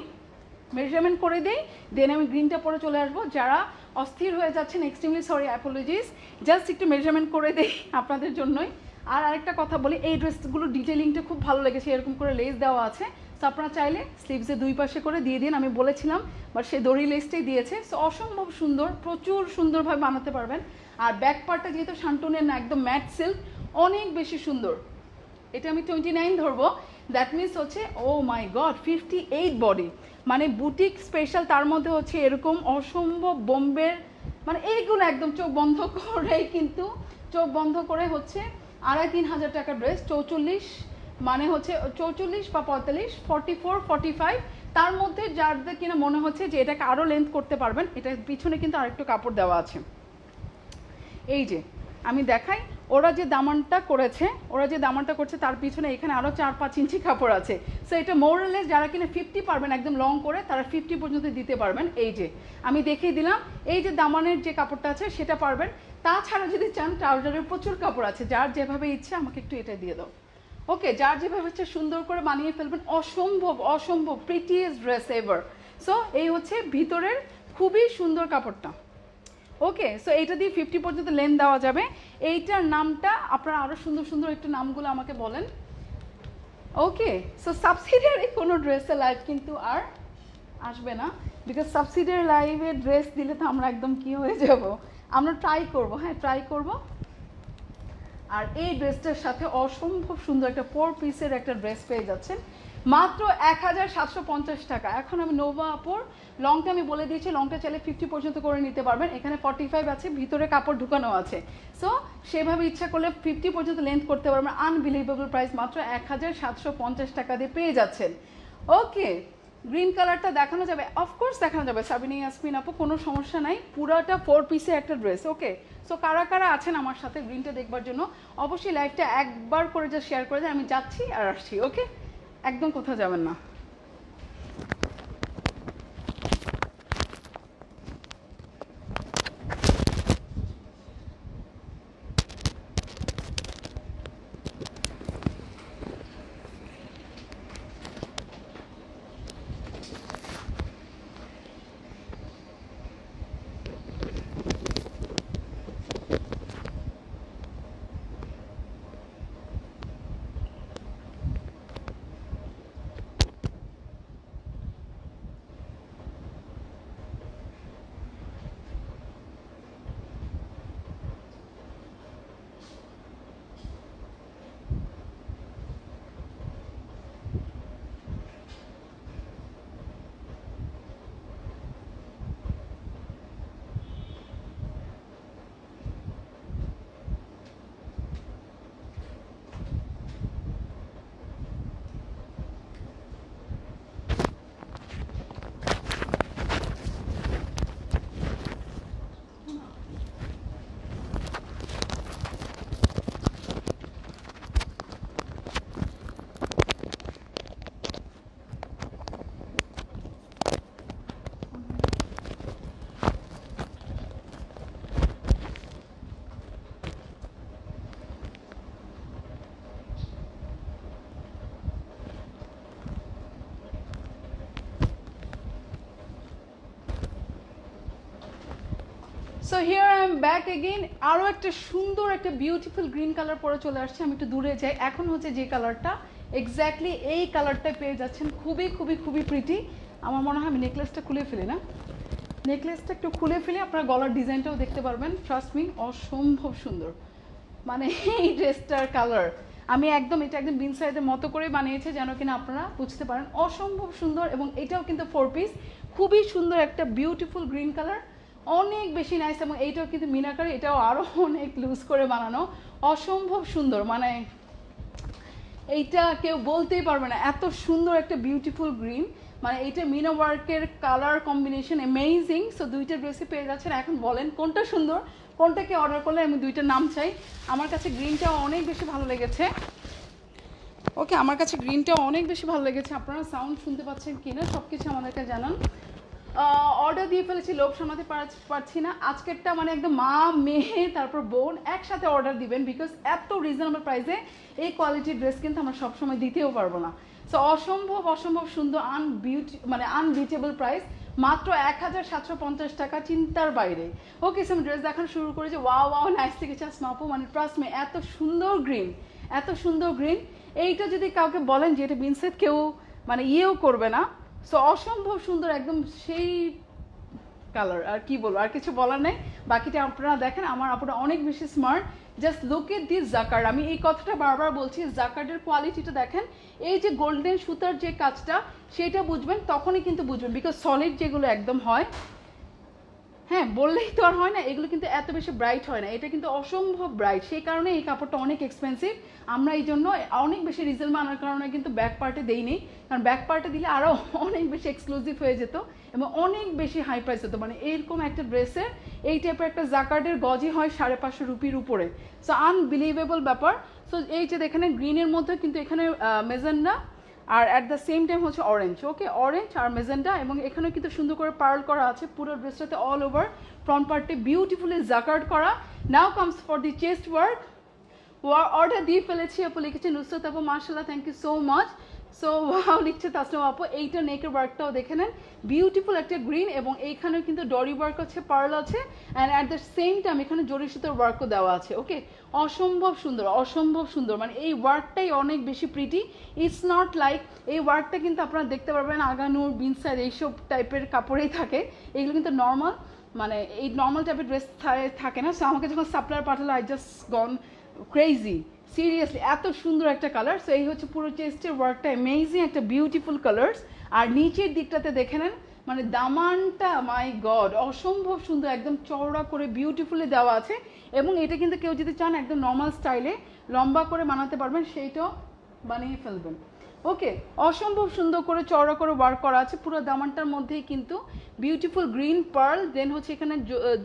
মেজারমেন্ট করে দিই, দেন আমি গ্রিনটা পরে চলে আসবো। যারা অস্থির হয়ে যাচ্ছেন, এক্সট্রিমলি সরি, অ্যাপোলজিস, জাস্ট একটু মেজারমেন্ট করে দিই আপনাদের জন্যই। আর আরেকটা কথা বলি, এই ড্রেসগুলো ডিটেলিংটা খুব ভালো লেগেছে, এরকম করে লেস দেওয়া আছে। সো আপনারা চাইলে স্লিভসে দুই পাশে করে দিয়ে দিন, আমি বলেছিলাম, বাট সে দড়ি লেসটাই দিয়েছে। সো অসম্ভব সুন্দর, প্রচুর সুন্দরভাবে বানাতে পারবেন। আর ব্যাক পার্টটা যেহেতু শান্টুনের না, একদম ম্যাট সিল্ক, অনেক বেশি সুন্দর। এটা আমি 29 ধরবো, দ্যাট মিনস হচ্ছে ও মাই গড 58 বডি, মানে বুটিক স্পেশাল, তার মধ্যে হচ্ছে এরকম অসম্ভব বোম্বের মানে এইগুলো একদম চোখ বন্ধ করেই কিন্তু, চোখ বন্ধ করে হচ্ছে 2,500-3,000 টাকার ড্রেস। 44 মানে হচ্ছে 44 বা 45, 44, 45, তার মধ্যে যাদের কিনা মনে হচ্ছে যে এটাকে আরও লেন্থ করতে পারবেন, এটার পিছনে কিন্তু আরেকটু কাপড় দেওয়া আছে। এই যে আমি দেখাই, ওরা যে দামানটা করছে তার পিছনে এখানে আরও 4-5 ইঞ্চি কাপড় আছে। সো এটা মোরলেস যারা কিনা 50 পারবেন একদম লং করে, তারা 50 পর্যন্ত দিতে পারবেন। এই যে আমি দেখিয়ে দিলাম, এই যে দামানের যে কাপড়টা আছে সেটা পারবেন। তাছাড়া যদি চান ট্রাউজারের প্রচুর কাপড় আছে, যার যেভাবে ইচ্ছে আমাকে একটু এটা দিয়ে দাও। ওকে, যার যেভাবে ইচ্ছে সুন্দর করে বানিয়ে ফেলবেন। অসম্ভব প্রিটিয়েস্ট ড্রেস এভার। সো এই হচ্ছে ভিতরের খুবই সুন্দর কাপড়টা। ওকে, সো এইটা দিয়ে 50 পর্যন্ত লেন্থ দেওয়া যাবে। এইটার নামটা আপনারা আরও সুন্দর একটু নামগুলো আমাকে বলেন। ওকে, সো সাবসিডিয়ারি কোনো ড্রেসের লাইভ কিন্তু আর আসবে না, বিকজ সাবসিডিয়ারি লাইভে ড্রেস দিলে তো আমরা একদম কি হয়ে যাব। আমরা ট্রাই করব, হ্যাঁ ট্রাই করব। আর এই ড্রেসটার সাথে অসম্ভব সুন্দর একটা 4 পিসের একটা ড্রেস পেয়ে যাচ্ছেন মাত্র 1,750 টাকা। এখন আমি নোভা আপুর লংটা আমি বলে দিয়েছি, লংটা চাইলে 50 পর্যন্ত করে নিতে পারবেন। এখানে 45 আছে, ভিতরে কাপড় ঢুকানো আছে। সো সেভাবে ইচ্ছা করলে 50 পর্যন্ত লেন্থ করতে পারবেন। আনবিলিভেবল প্রাইস, মাত্র 1,750 টাকা দিয়ে পেয়ে যাচ্ছেন। ওকে, গ্রিন কালারটা দেখানো যাবে, অফকোর্স দেখানো যাবে সাবিনা ইয়াসমিন আপু, কোনো সমস্যা নাই। পুরাটা 4 পিসের একটা ড্রেস। ওকে, সো কারা কারা আছেন আমার সাথে গ্রিনটা দেখবার জন্য অবশ্যই লাইভটা একবার করে যা শেয়ার করে দেন, আমি যাচ্ছি আর আসছি। ওকে, একদম কোথাও যাবেন না। So here I am back again. আরও একটা সুন্দর একটা বিউটিফুল গ্রিন কালার পরে চলে আসছে। আমি একটু দূরে যাই। এখন হচ্ছে যে কালারটা, এক্স্যাক্টলি এই কালারটাই পেয়ে যাচ্ছেন। খুবই প্রিটি। আমার মনে হয় আমি নেকলেসটা খুলে ফেলি না, নেকলেসটা একটু খুলে ফেলে আপনার গলার ডিজাইনটাও দেখতে পারবেন। ট্রাস্ট মি, অসম্ভব সুন্দর। মানে এই ড্রেসটার কালার আমি একদম, এটা একদম বিন সাইজের মতো করে বানিয়েছে যেন কিনা আপনারা বুঝতে পারেন। অসম্ভব সুন্দর, এবং এটাও কিন্তু 4 পিস। খুবই সুন্দর একটা বিউটিফুল গ্রিন কালার, অনেক বেশি নাইস। এবং এইটাও কিন্তু মিনাকারি, এটাও আরও অনেক লুজ করে বানানো, অসম্ভব সুন্দর। মানে এইটা কেউ বলতেই পারবে না এত সুন্দর একটা বিউটিফুল গ্রিন। মানে এইটা মিনা ওয়ার্কের কালার কম্বিনেশন অ্যামেজিং। সো দুইটা ড্রেসই পেয়ে যাচ্ছেন। এখন বলেন কোনটা সুন্দর, কোনটাকে অর্ডার করলে আমি দুইটার নাম চাই। আমার কাছে গ্রিনটা অনেক বেশি ভালো লেগেছে। ওকে, আমার কাছে গ্রিনটা অনেক বেশি ভালো লেগেছে। আপনারা সাউন্ড শুনতে পাচ্ছেন কিনা সব কিছু আমাদেরকে জানান। অর্ডার দিয়ে ফেলেছি, লোভ সামলাতে পারছি না। আজকেরটা মানে একদম মা মেয়ে তারপর বোন একসাথে অর্ডার দিবেন, বিকজ এত রিজনেবল প্রাইসে এই কোয়ালিটির ড্রেস কিন্তু আমরা সবসময় দিতেও পারবো না। সো অসম্ভব সুন্দর, আনবিটেবল প্রাইস, মাত্র 1,750 টাকা, চিন্তার বাইরে। ওকে, সো আমি ড্রেস দেখানো শুরু করেছি। ওয়াও নাইস থেকে স্মাপু, মানে ট্রাস্ট মি, এত সুন্দর গ্রিন। এইটা যদি কাউকে বলেন যে এটা বিনসেট, কেউ মানে ইয়েও করবে না। সো অসম্ভব সুন্দর, একদম সেই কালার, আর কি বলবো, আর কিছু বলার নেই। বাকিটা আপনারা দেখেন। আমার আপুরা অনেক বেশি smart. Just look at this jacquard. আমি এই কথাটা বারবার বলছি, জাকার্ডের কোয়ালিটিটা দেখেন। এই যে গোল্ডেন সুতার যে কাজটা, সেটা বুঝবেন, তখনই কিন্তু বুঝবেন, বিকজ সলিড যেগুলো একদম হয় হ্যাঁ বললেই তো আর হয় না, এগুলো কিন্তু এত বেশি ব্রাইট হয় না, এটা কিন্তু অসম্ভব ব্রাইট, সেই কারণে এই কাপড়টা অনেক এক্সপেন্সিভ। আমরা এই জন্য অনেক বেশি রিজনেবল আনার কারণে কিন্তু ব্যাক পার্টে দেইনি, কারণ ব্যাক পার্টে দিলে আরও অনেক বেশি এক্সক্লুসিভ হয়ে যেত এবং অনেক বেশি হাই প্রাইস হতো। মানে এরকম একটা ড্রেসের এই টাইপের একটা জাকার্ডের গজই হয় 550 রুপির উপরে। সো আনবিলিভেবল ব্যাপার। সো এই যে দেখেন গ্রিনের মধ্যে কিন্তু এখানে মেজেন্ডা আর অ্যাট দ্য সেম টাইম হচ্ছে অরেঞ্জ, ওকে অরেঞ্জ আর মেজেন্ডা, এবং এখানে কিন্তু সুন্দর করে পার্ল করা আছে পুরো ড্রেসটাতে অল ওভার, ফ্রন্ট পার্টে বিউটিফুলি জাকার্ড করা। Now comes for the chest work. Order দিয়ে ফেলেছি আপু, লিখেছে নুসরাত আপু, মাশাআল্লাহ, thank you so much. So wow লিখছে তাসনিম আপু, এইটা নেকের ওয়ার্কটাও দেখে নেন, বিউটিফুল একটা গ্রিন, এবং এইখানেও কিন্তু ডরি ওয়ার্ক আছে, পার্ল আছে, and at the same time এখানে জরি সুতোর ওয়ার্কও দেওয়া আছে। ওকে অসম্ভব সুন্দর, অসম্ভব সুন্দর, মানে এই ওয়ার্কটাই অনেক বেশি প্রিটি। ইটস নট লাইক এই ওয়ার্কটা কিন্তু আপনারা দেখতে পারবেন আগানুর বিনসার এইসব টাইপের কাপড়েই থাকে, এগুলো কিন্তু নর্মাল, মানে এই নর্মাল টাইপের ড্রেস থাকে না। সো আমাকে যখন সাপ্লায়ার পাঠালো I just gone crazy, seriously এত সুন্দর একটা কালার। সো এই হচ্ছে পুরো চেস্টের ওয়ার্কটা, অ্যামেজিং একটা বিউটিফুল কালার্স। আর নিচের দিকটাতে দেখে নেন, মানে দামানটা মাই গড অসম্ভব সুন্দর, একদম চওড়া করে বিউটিফুলি দেওয়া আছে, এবং এটা কিন্তু কেউ যদি চান একদম নর্মাল স্টাইলে লম্বা করে বানাতে পারবেন, সেইটাও বানিয়ে ফেলবেন। ওকে অসম্ভব সুন্দর করে চওড়া করে ওয়ার্ক করা আছে, পুরো দামানটার মধ্যেই কিন্তু বিউটিফুল গ্রিন পার্ল, দেন হচ্ছে এখানে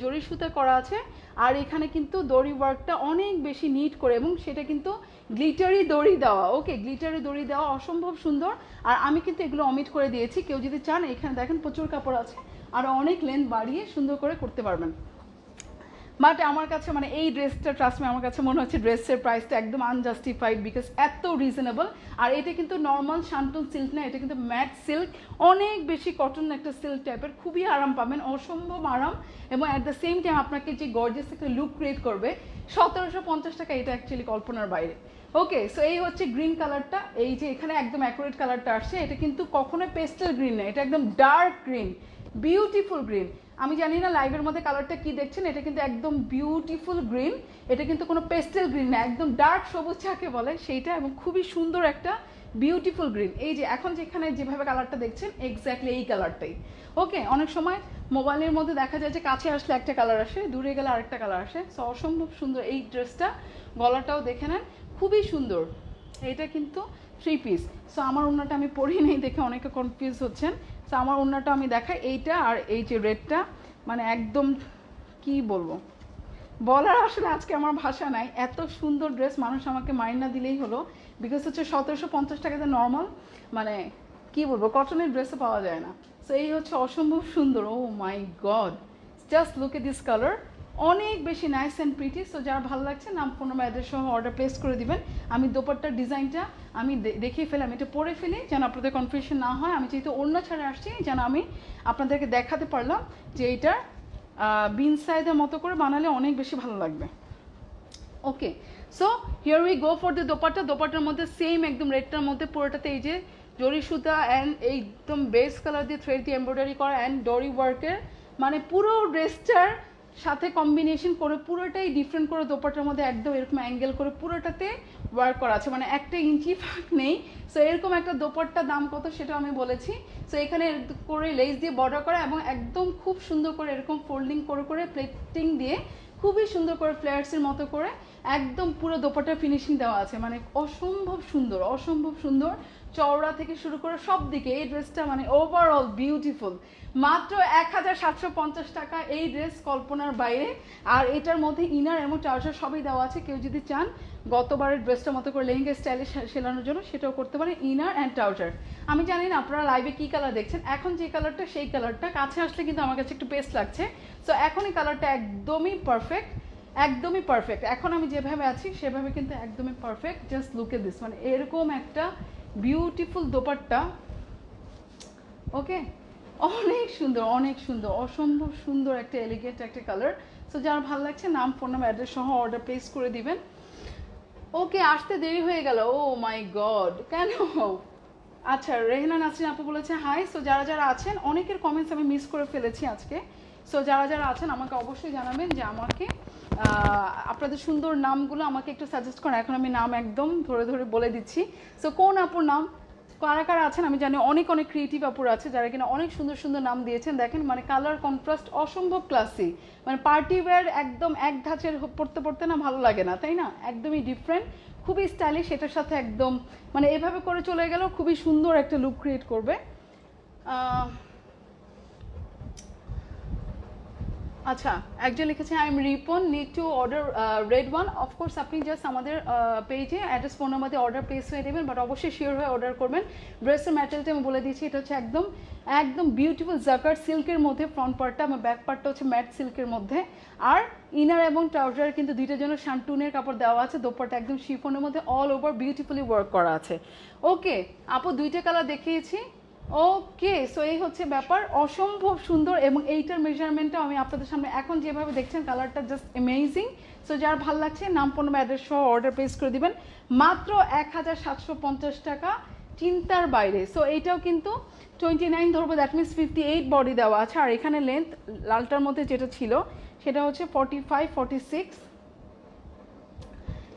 জরি সুতা করা আছে, আর এখানে কিন্তু দড়ি ওয়ার্কটা অনেক বেশি নিট করে, এবং সেটা কিন্তু গ্লিটারি দড়ি দেওয়া। ওকে গ্লিটারি দড়ি দেওয়া, অসম্ভব সুন্দর। আর আমি কিন্তু এগুলো অমিট করে দিয়েছি, কেউ যদি চান এখানে দেখেন প্রচুর কাপড় আছে, আর অনেক লেন্থ বাড়িয়ে সুন্দর করে করতে পারবেন। বাট আমার কাছে মানে এই ড্রেসটা ট্রাস্ট মি আমার কাছে মনে হচ্ছে ড্রেসের প্রাইসটা একদম আনজাস্টিফাইড, বিকজ এত রিজনেবল। আর এটা কিন্তু নর্মাল শান্তন সিল্ক না, এটা কিন্তু ম্যাট সিল্ক, অনেক বেশি কটন একটা সিল্ক টাইপের, খুবই আরাম পাবেন, অসম্ভব আরাম, এবং অ্যাট দ্য সেম টাইম আপনাকে যে গর্জিয়াস একটা লুক ক্রিয়েট করবে। 1750 টাকা, এটা অ্যাকচুয়ালি কল্পনার বাইরে। ওকে সো এই হচ্ছে গ্রিন কালারটা, এই যে এখানে একদম অ্যাকুরেট কালারটা আসছে, এটা কিন্তু কখনোই পেস্টেল গ্রিন না, এটা একদম ডার্ক গ্রিন, বিউটিফুল গ্রিন। আমি জানি না লাইভের মধ্যে কালারটা কি দেখছেন, এটা কিন্তু একদম বিউটিফুল গ্রিন, এটা কিন্তু কোনো পেস্টেল গ্রিন না, একদম ডার্ক সবুজ যাকে বলে সেইটা, এবং খুবই সুন্দর একটা বিউটিফুল গ্রিন। এই যে এখন যেখানে যেভাবে কালারটা দেখছেন এক্স্যাক্টলি এই কালারটাই। ওকে অনেক সময় মোবাইলের মধ্যে দেখা যায় যে কাছে আসলে একটা কালার আসে, দূরে গেলে আরেকটা কালার আসে। সো অসম্ভব সুন্দর এই ড্রেসটা, গলাটাও দেখে নেন খুবই সুন্দর, এটা কিন্তু 3 পিস। সো আমার ওড়নাটা আমি পরি নেই দেখে অনেকে কনফিউজ হচ্ছেন। সো আমার ওড়নাটা আমি দেখাই, এইটা আর এই যে রেডটা, মানে একদম কি বলবো, বলার আসলে আজকে আমার ভাষা নাই, এত সুন্দর ড্রেস, মানুষ আমাকে মাইন্ড না দিলেই হলো, বিকজ হচ্ছে 1750 টাকাতে নর্মাল, মানে কি বলবো, কটনের ড্রেসও পাওয়া যায় না। সো এই হচ্ছে অসম্ভব সুন্দর, oh my god, just look at this colour, অনেক বেশি নাইস অ্যান্ড প্রিটি। সো যারা ভালো লাগছে নাম ফোন নাম্বার অ্যাড্রেস সহ অর্ডার প্লেস করে দিবেন। আমি দোপাট্টার ডিজাইনটা আমি দেখিয়ে ফেলি, আমি এটা পরে ফেলি যেন আপনাদের কনফিউশন না হয়। আমি যেহেতু ওড়না ছাড়া আসছি, যেন আমি আপনাদেরকে দেখাতে পারলাম যে এইটার বিন সাইডের মতো করে বানালে অনেক বেশি ভালো লাগবে। Okay so here we go for the dupatta. দোপাট্টার মধ্যে সেম একদম রেডটার মধ্যে পুরোটাতে এই যে জরি সুতা অ্যান্ড একদম বেস কালার দিয়ে থ্রেড দিয়ে এমব্রয়ডারি করা অ্যান্ড ডরি ওয়ার্কের, মানে পুরো ড্রেসটার সাথে কম্বিনেশন করে পুরোটাই ডিফারেন্ট করে দোপাট্টার মধ্যে একদম এরকম অ্যাঙ্গেল করে পুরোটাতে ওয়ার্ক করা আছে, মানে একটা ইঞ্চি ফাঁক নেই। সো এরকম একটা দোপাট্টার দাম কত সেটা আমি বলেছি। সো এখানে করে লেস দিয়ে বর্ডার করা এবং একদম খুব সুন্দর করে এরকম ফোল্ডিং করে করে প্লেটিং দিয়ে খুবই সুন্দর করে ফ্লেয়ার্সের মতো করে একদম পুরো দোপাট্টার ফিনিশিং দেওয়া আছে, মানে অসম্ভব সুন্দর, অসম্ভব সুন্দর, চওড়া থেকে শুরু করে সব দিকে এই ড্রেসটা মানে ওভারঅল বিউটিফুল। মাত্র 1750 টাকা এই ড্রেস, কল্পনার বাইরে। আর এটার মধ্যে ইনার এবং ট্রাউজার সবই দেওয়া আছে, কেউ যদি চান গতবারের ড্রেসটার মতো করে লেহেঙ্গা স্টাইলে সেলানোর জন্য সেটাও করতে পারেন, ইনার অ্যান্ড ট্রাউজার। আমি জানি না আপনারা লাইভে কী কালার দেখছেন, এখন যে কালারটা সেই কালারটা, কাছে আসলে কিন্তু আমার কাছে একটু পেস্ট লাগছে। সো এখন এই কালারটা একদমই পারফেক্ট, একদমই পারফেক্ট, এখন আমি যেভাবে আছি সেভাবে কিন্তু একদমই perfect. Just look at this, মানে এরকম একটা বিউটিফুল দোপাট্টা। ওকে অনেক সুন্দর, অনেক সুন্দর, অসম্ভব সুন্দর একটা এলিগেন্ট একটা কালার। সো যার ভালো লাগছে নাম ফোন নাম্বার অ্যাড্রেস সহ অর্ডার প্লেস করে দিবেন। ওকে আসতে দেরি হয়ে গেল, ও মাই গড কেন? আচ্ছা রেহনা নাসরিন আপু বলেছে হাই। সো যারা যারা আছেন, অনেকের কমেন্টস আমি মিস করে ফেলেছি আজকে। সো যারা যারা আছেন আমাকে অবশ্যই জানাবেন যে আমাকে আপনাদের সুন্দর নামগুলো আমাকে একটু সাজেস্ট করেন। এখন আমি নাম একদম ধরে ধরে বলে দিচ্ছি। সো কোন আপুর নাম কারা কারা আছেন আমি জানি অনেক অনেক ক্রিয়েটিভ আপুর আছে যারা কিনা অনেক সুন্দর সুন্দর নাম দিয়েছেন। দেখেন মানে কালার কন্ট্রাস্ট অসম্ভব ক্লাসি, মানে পার্টি ওয়্যার একদম এক ধাঁচের পড়তে পড়তে না ভালো লাগে না, তাই না? একদমই ডিফারেন্ট, খুবই স্টাইলিশ, এটার সাথে একদম মানে এভাবে করে চলে গেলেও খুবই সুন্দর একটা লুক ক্রিয়েট করবে। আচ্ছা, একজন লিখেছে I am Ripon, need to order red one. Of course আপনি জাস্ট আমাদের পেজে অ্যাড্রেস ফোন নাম্বার দিয়ে অর্ডার প্লেস হয়ে দেবেন, বাট অবশ্যই শিওর হয়ে অর্ডার করবেন। ড্রেসের ম্যাটেরিয়ালটা আমি বলে দিয়েছি, এটা হচ্ছে একদম একদম বিউটিফুল জাকার্ড সিল্কের মধ্যে ফ্রন্ট পার্টটা, আমার ব্যাক পার্টটা হচ্ছে ম্যাট সিল্কের মধ্যে, আর ইনার এবং ট্রাউজার কিন্তু দুইটার জন্য শান্টুনের কাপড় দেওয়া আছে। দোপাট্টা একদম শিফনের মধ্যে অল ওভার বিউটিফুলি ওয়ার্ক করা আছে। ওকে আপু, দুইটা কালার দেখিয়েছি। ওকে, সো এই হচ্ছে ব্যাপার, অসম্ভব সুন্দর। এবং এইটার মেজারমেন্টটা আমি আপনাদের সামনে এখন যেভাবে দেখছেন, কালারটা জাস্ট অ্যামেজিং। সো যার ভালো লাগছে নাম পণ্য অ্যাড্রেস সহ অর্ডার প্লেস করে দিবেন, মাত্র 1750 টাকা, চিন্তার বাইরে। সো এইটাও কিন্তু 29 ধরবো, দ্যাট মিনস 58 বডি দেওয়া আছে। আর এখানে লেন্থ লালটার মধ্যে যেটা ছিল সেটা হচ্ছে 45, 46,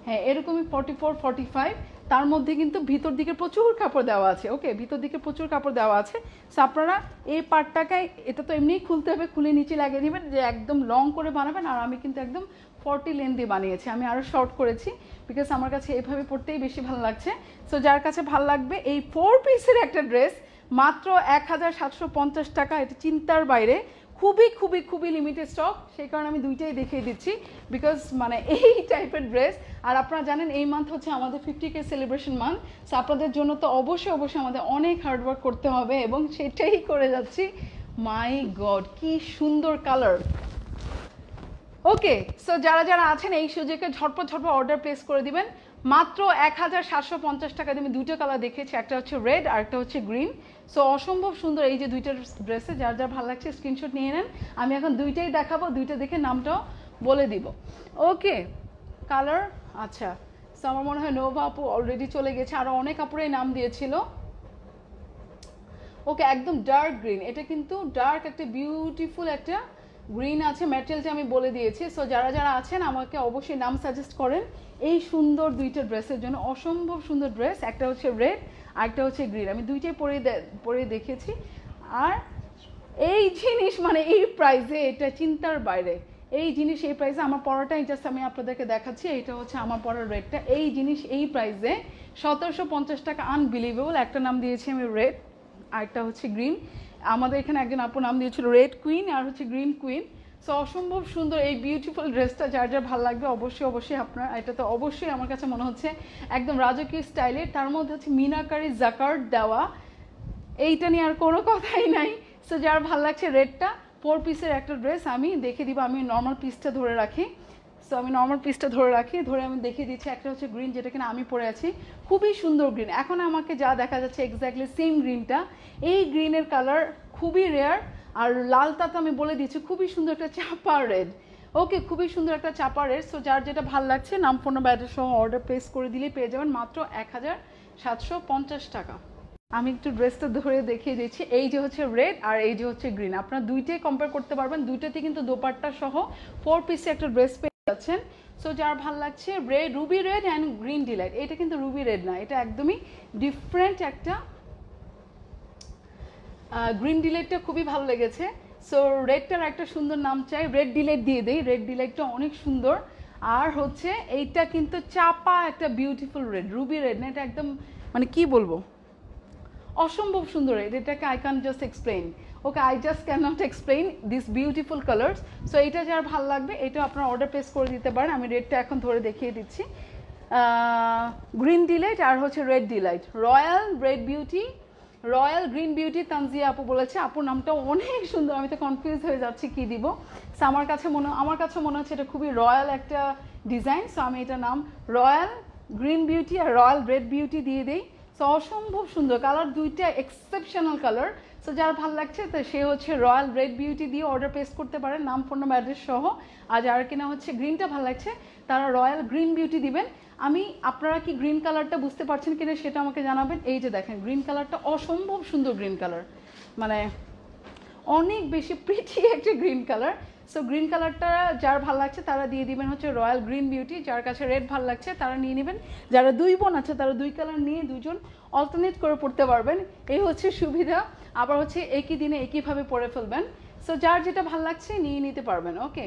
হ্যাঁ এরকমই 44, 45। তার মধ্যে কিন্তু ভিতর দিকে প্রচুর কাপড় দেওয়া আছে। ওকে, ভিতর দিকে প্রচুর কাপড় দেওয়া আছে। সো আপনারা এই পার্টটাকে, এটা তো এমনিই খুলতে হবে, খুলে নিচে লাগিয়ে নেবেন, যে একদম লং করে বানাবেন। আর আমি কিন্তু একদম 40 লেন্থ দিয়ে বানিয়েছি, আমি আরও শর্ট করেছি বিকজ আমার কাছে এইভাবে পড়তেই বেশি ভালো লাগছে। সো যার কাছে ভালো লাগবে এই 4 পিসের একটা ড্রেস, মাত্র 1750 টাকা, এটা চিন্তার বাইরে। খুবই খুবই খুবই লিমিটেড স্টক, সেই কারণে আমি দুইটাই দেখিয়ে দিচ্ছি বিকজ মানে এই টাইপের ড্রেস। আর আপনারা জানেন এই মান্থ হচ্ছে আমাদের 50K সেলিব্রেশন মান্থ। সো আপনাদের জন্য তো অবশ্যই অবশ্যই আমাদের অনেক হার্ডওয়ার্ক করতে হবে এবং সেটাই করে যাচ্ছি। মাই গড, কি সুন্দর কালার। ওকে, সো যারা যারা আছেন এই সুযোগে ঝটপট ঝটপট অর্ডার প্লেস করে দিবেন, মাত্র 1750 টাকা দিয়ে। আমি দুটো কালার দেখেছি, একটা হচ্ছে রেড আর একটা হচ্ছে গ্রিন। সো অসম্ভব সুন্দর এই যে দুইটা ড্রেসে, যার যার ভালো লাগছে স্ক্রিনশট নিয়ে নেন। আমি এখন দুইটাই দেখাবো, দুইটা দেখে নামটাও বলে দিব। ওকে, কালার আচ্ছা, সো আমার মনে হয় নোভা আপু অলরেডি চলে গেছে, আরও অনেক আপুরাই নাম দিয়েছিল। ওকে, একদম ডার্ক গ্রিন, এটা কিন্তু ডার্ক একটা বিউটিফুল একটা গ্রিন আছে, ম্যাটেরিয়ালটা আমি বলে দিয়েছি। সো যারা যারা আছেন আমাকে অবশ্যই নাম সাজেস্ট করেন এই সুন্দর দুইটা ড্রেসের জন্য। অসম্ভব সুন্দর ড্রেস, একটা হচ্ছে রেড আর একটা হচ্ছে গ্রিন, আমি দুইটাই পরে দেখেছি। আর এই জিনিস মানে এই প্রাইসে, এটা চিন্তার বাইরে। এই জিনিস এই প্রাইসে, আমার পরাটাই জাস্ট আমি আপনাদেরকে দেখাচ্ছি, এটা হচ্ছে আমার পরার রেডটা। এই জিনিস এই প্রাইসে 1750 টাকা, আনবিলিভেবল। একটা নাম দিয়েছি আমি রেড, আরেকটা হচ্ছে গ্রিন। আমাদের এখানে একজন আপু নাম দিয়েছিল রেড কুইন আর হচ্ছে গ্রিন কুইন। সো অসম্ভব সুন্দর এই বিউটিফুল ড্রেসটা, যার যার ভালো লাগবে অবশ্যই অবশ্যই আপনার, এটা তো অবশ্যই আমার কাছে মনে হচ্ছে একদম রাজকীয় স্টাইলের, তার মধ্যে হচ্ছে মিনাকারি জাকার্ড দেওয়া, এইটা নিয়ে আর কোনো কথাই নাই। সো যার ভালো লাগছে রেডটা, 4 পিসের একটা ড্রেস আমি দেখে দিব। আমি নর্মাল পিসটা ধরে রাখি, সো আমি নর্মাল পিসটা ধরে আমি দেখিয়ে দিচ্ছি। একটা হচ্ছে গ্রিন, যেটা কিনা আমি পরে আছি, খুবই সুন্দর গ্রিন। এখন আমাকে যা দেখা যাচ্ছে এক্স্যাক্টলি সেম গ্রিনটা, এই গ্রিনের কালার খুবই রেয়ার। আর লালটা তো আমি বলে দিচ্ছি, খুবই সুন্দর একটা চাপা রেড। ওকে, খুবই সুন্দর একটা চাপা রেড। সো যার যেটা ভালো লাগছে নাম ফোন নাম্বার সহ অর্ডার প্লেস করে দিলেই পেয়ে যাবেন মাত্র 1750 টাকা। আমি একটু ড্রেসটা ধরে দেখিয়ে দিচ্ছি, এই যে হচ্ছে রেড আর এই যে হচ্ছে গ্রিন, আপনারা দুইটাই কম্পেয়ার করতে পারবেন। দুইটাতে কিন্তু দোপাট্টা সহ 4 পিসে একটা ড্রেস পেয়ে যাচ্ছেন। সো যার ভালো লাগছে red, ruby red and green delight. এটা কিন্তু রুবি রেড না, এটা একদমই ডিফারেন্ট একটা গ্রিন ডিলাইটটা খুবই ভালো লেগেছে। সো রেডটার একটা সুন্দর নাম চাই, রেড ডিলাইট দিয়ে দেই। রেড ডিলাইটটা অনেক সুন্দর। আর হচ্ছে এইটা কিন্তু চাপা একটা বিউটিফুল রেড, রুবি রেড না, এটা একদম মানে কি বলবো, অসম্ভব সুন্দর রেড। এটাকে I can just explain, okay I just can not explain this beautiful colours. So এটা যার ভালো লাগবে এটা আপনারা অর্ডার প্লেস করে দিতে পারেন। আমি রেডটা এখন ধরে দেখিয়ে দিচ্ছি, গ্রিন ডিলাইট আর হচ্ছে red delight, royal red beauty, royal green beauty. Tanzia আপু বলেছে, আপুর নামটা অনেক সুন্দর, আমি তো কনফিউজ হয়ে যাচ্ছি কি দিব। সো আমার কাছে মনে হচ্ছে এটা খুবই রয়্যাল একটা ডিজাইন। সো আমি এটা নাম রয়্যাল গ্রিন বিউটি আর রয়্যাল রেড বিউটি দিয়ে দিই। সো অসম্ভব সুন্দর কালার, দুইটা এক্সেপশনাল কালার। সো যার ভালো লাগছে তো সে হচ্ছে রয়্যাল রেড বিউটি দিয়ে অর্ডার প্লেস করতে পারেন নাম ফোন নাম্বার অ্যাড্রেস সহ। আর যারা কিনা হচ্ছে গ্রিনটা ভালো লাগছে তারা রয়্যাল গ্রিন বিউটি দিবেন। আপনারা কি গ্রিন কালারটা বুঝতে পারছেন কিনা সেটা আমাকে জানাবেন। এই যে দেখেন গ্রিন কালারটা অসম্ভব সুন্দর গ্রিন কালার, মানে অনেক বেশি প্রিটি একটা গ্রিন কালার। সো গ্রিন কালারটা যার ভালো লাগছে তারা দিয়ে দিবেন হচ্ছে রয়্যাল গ্রিন বিউটি, যার কাছে রেড ভালো লাগছে তারা নিয়ে নেবেন, যারা 2 বোন আছে তারা 2 কালার নিয়ে 2জন অল্টারনেট করে পড়তে পারবেন, এই হচ্ছে সুবিধা। আবার হচ্ছে একই দিনে একইভাবে পরে ফেলবেন। সো যার যেটা ভালো লাগছে নিয়ে নিতে পারবেন। ওকে,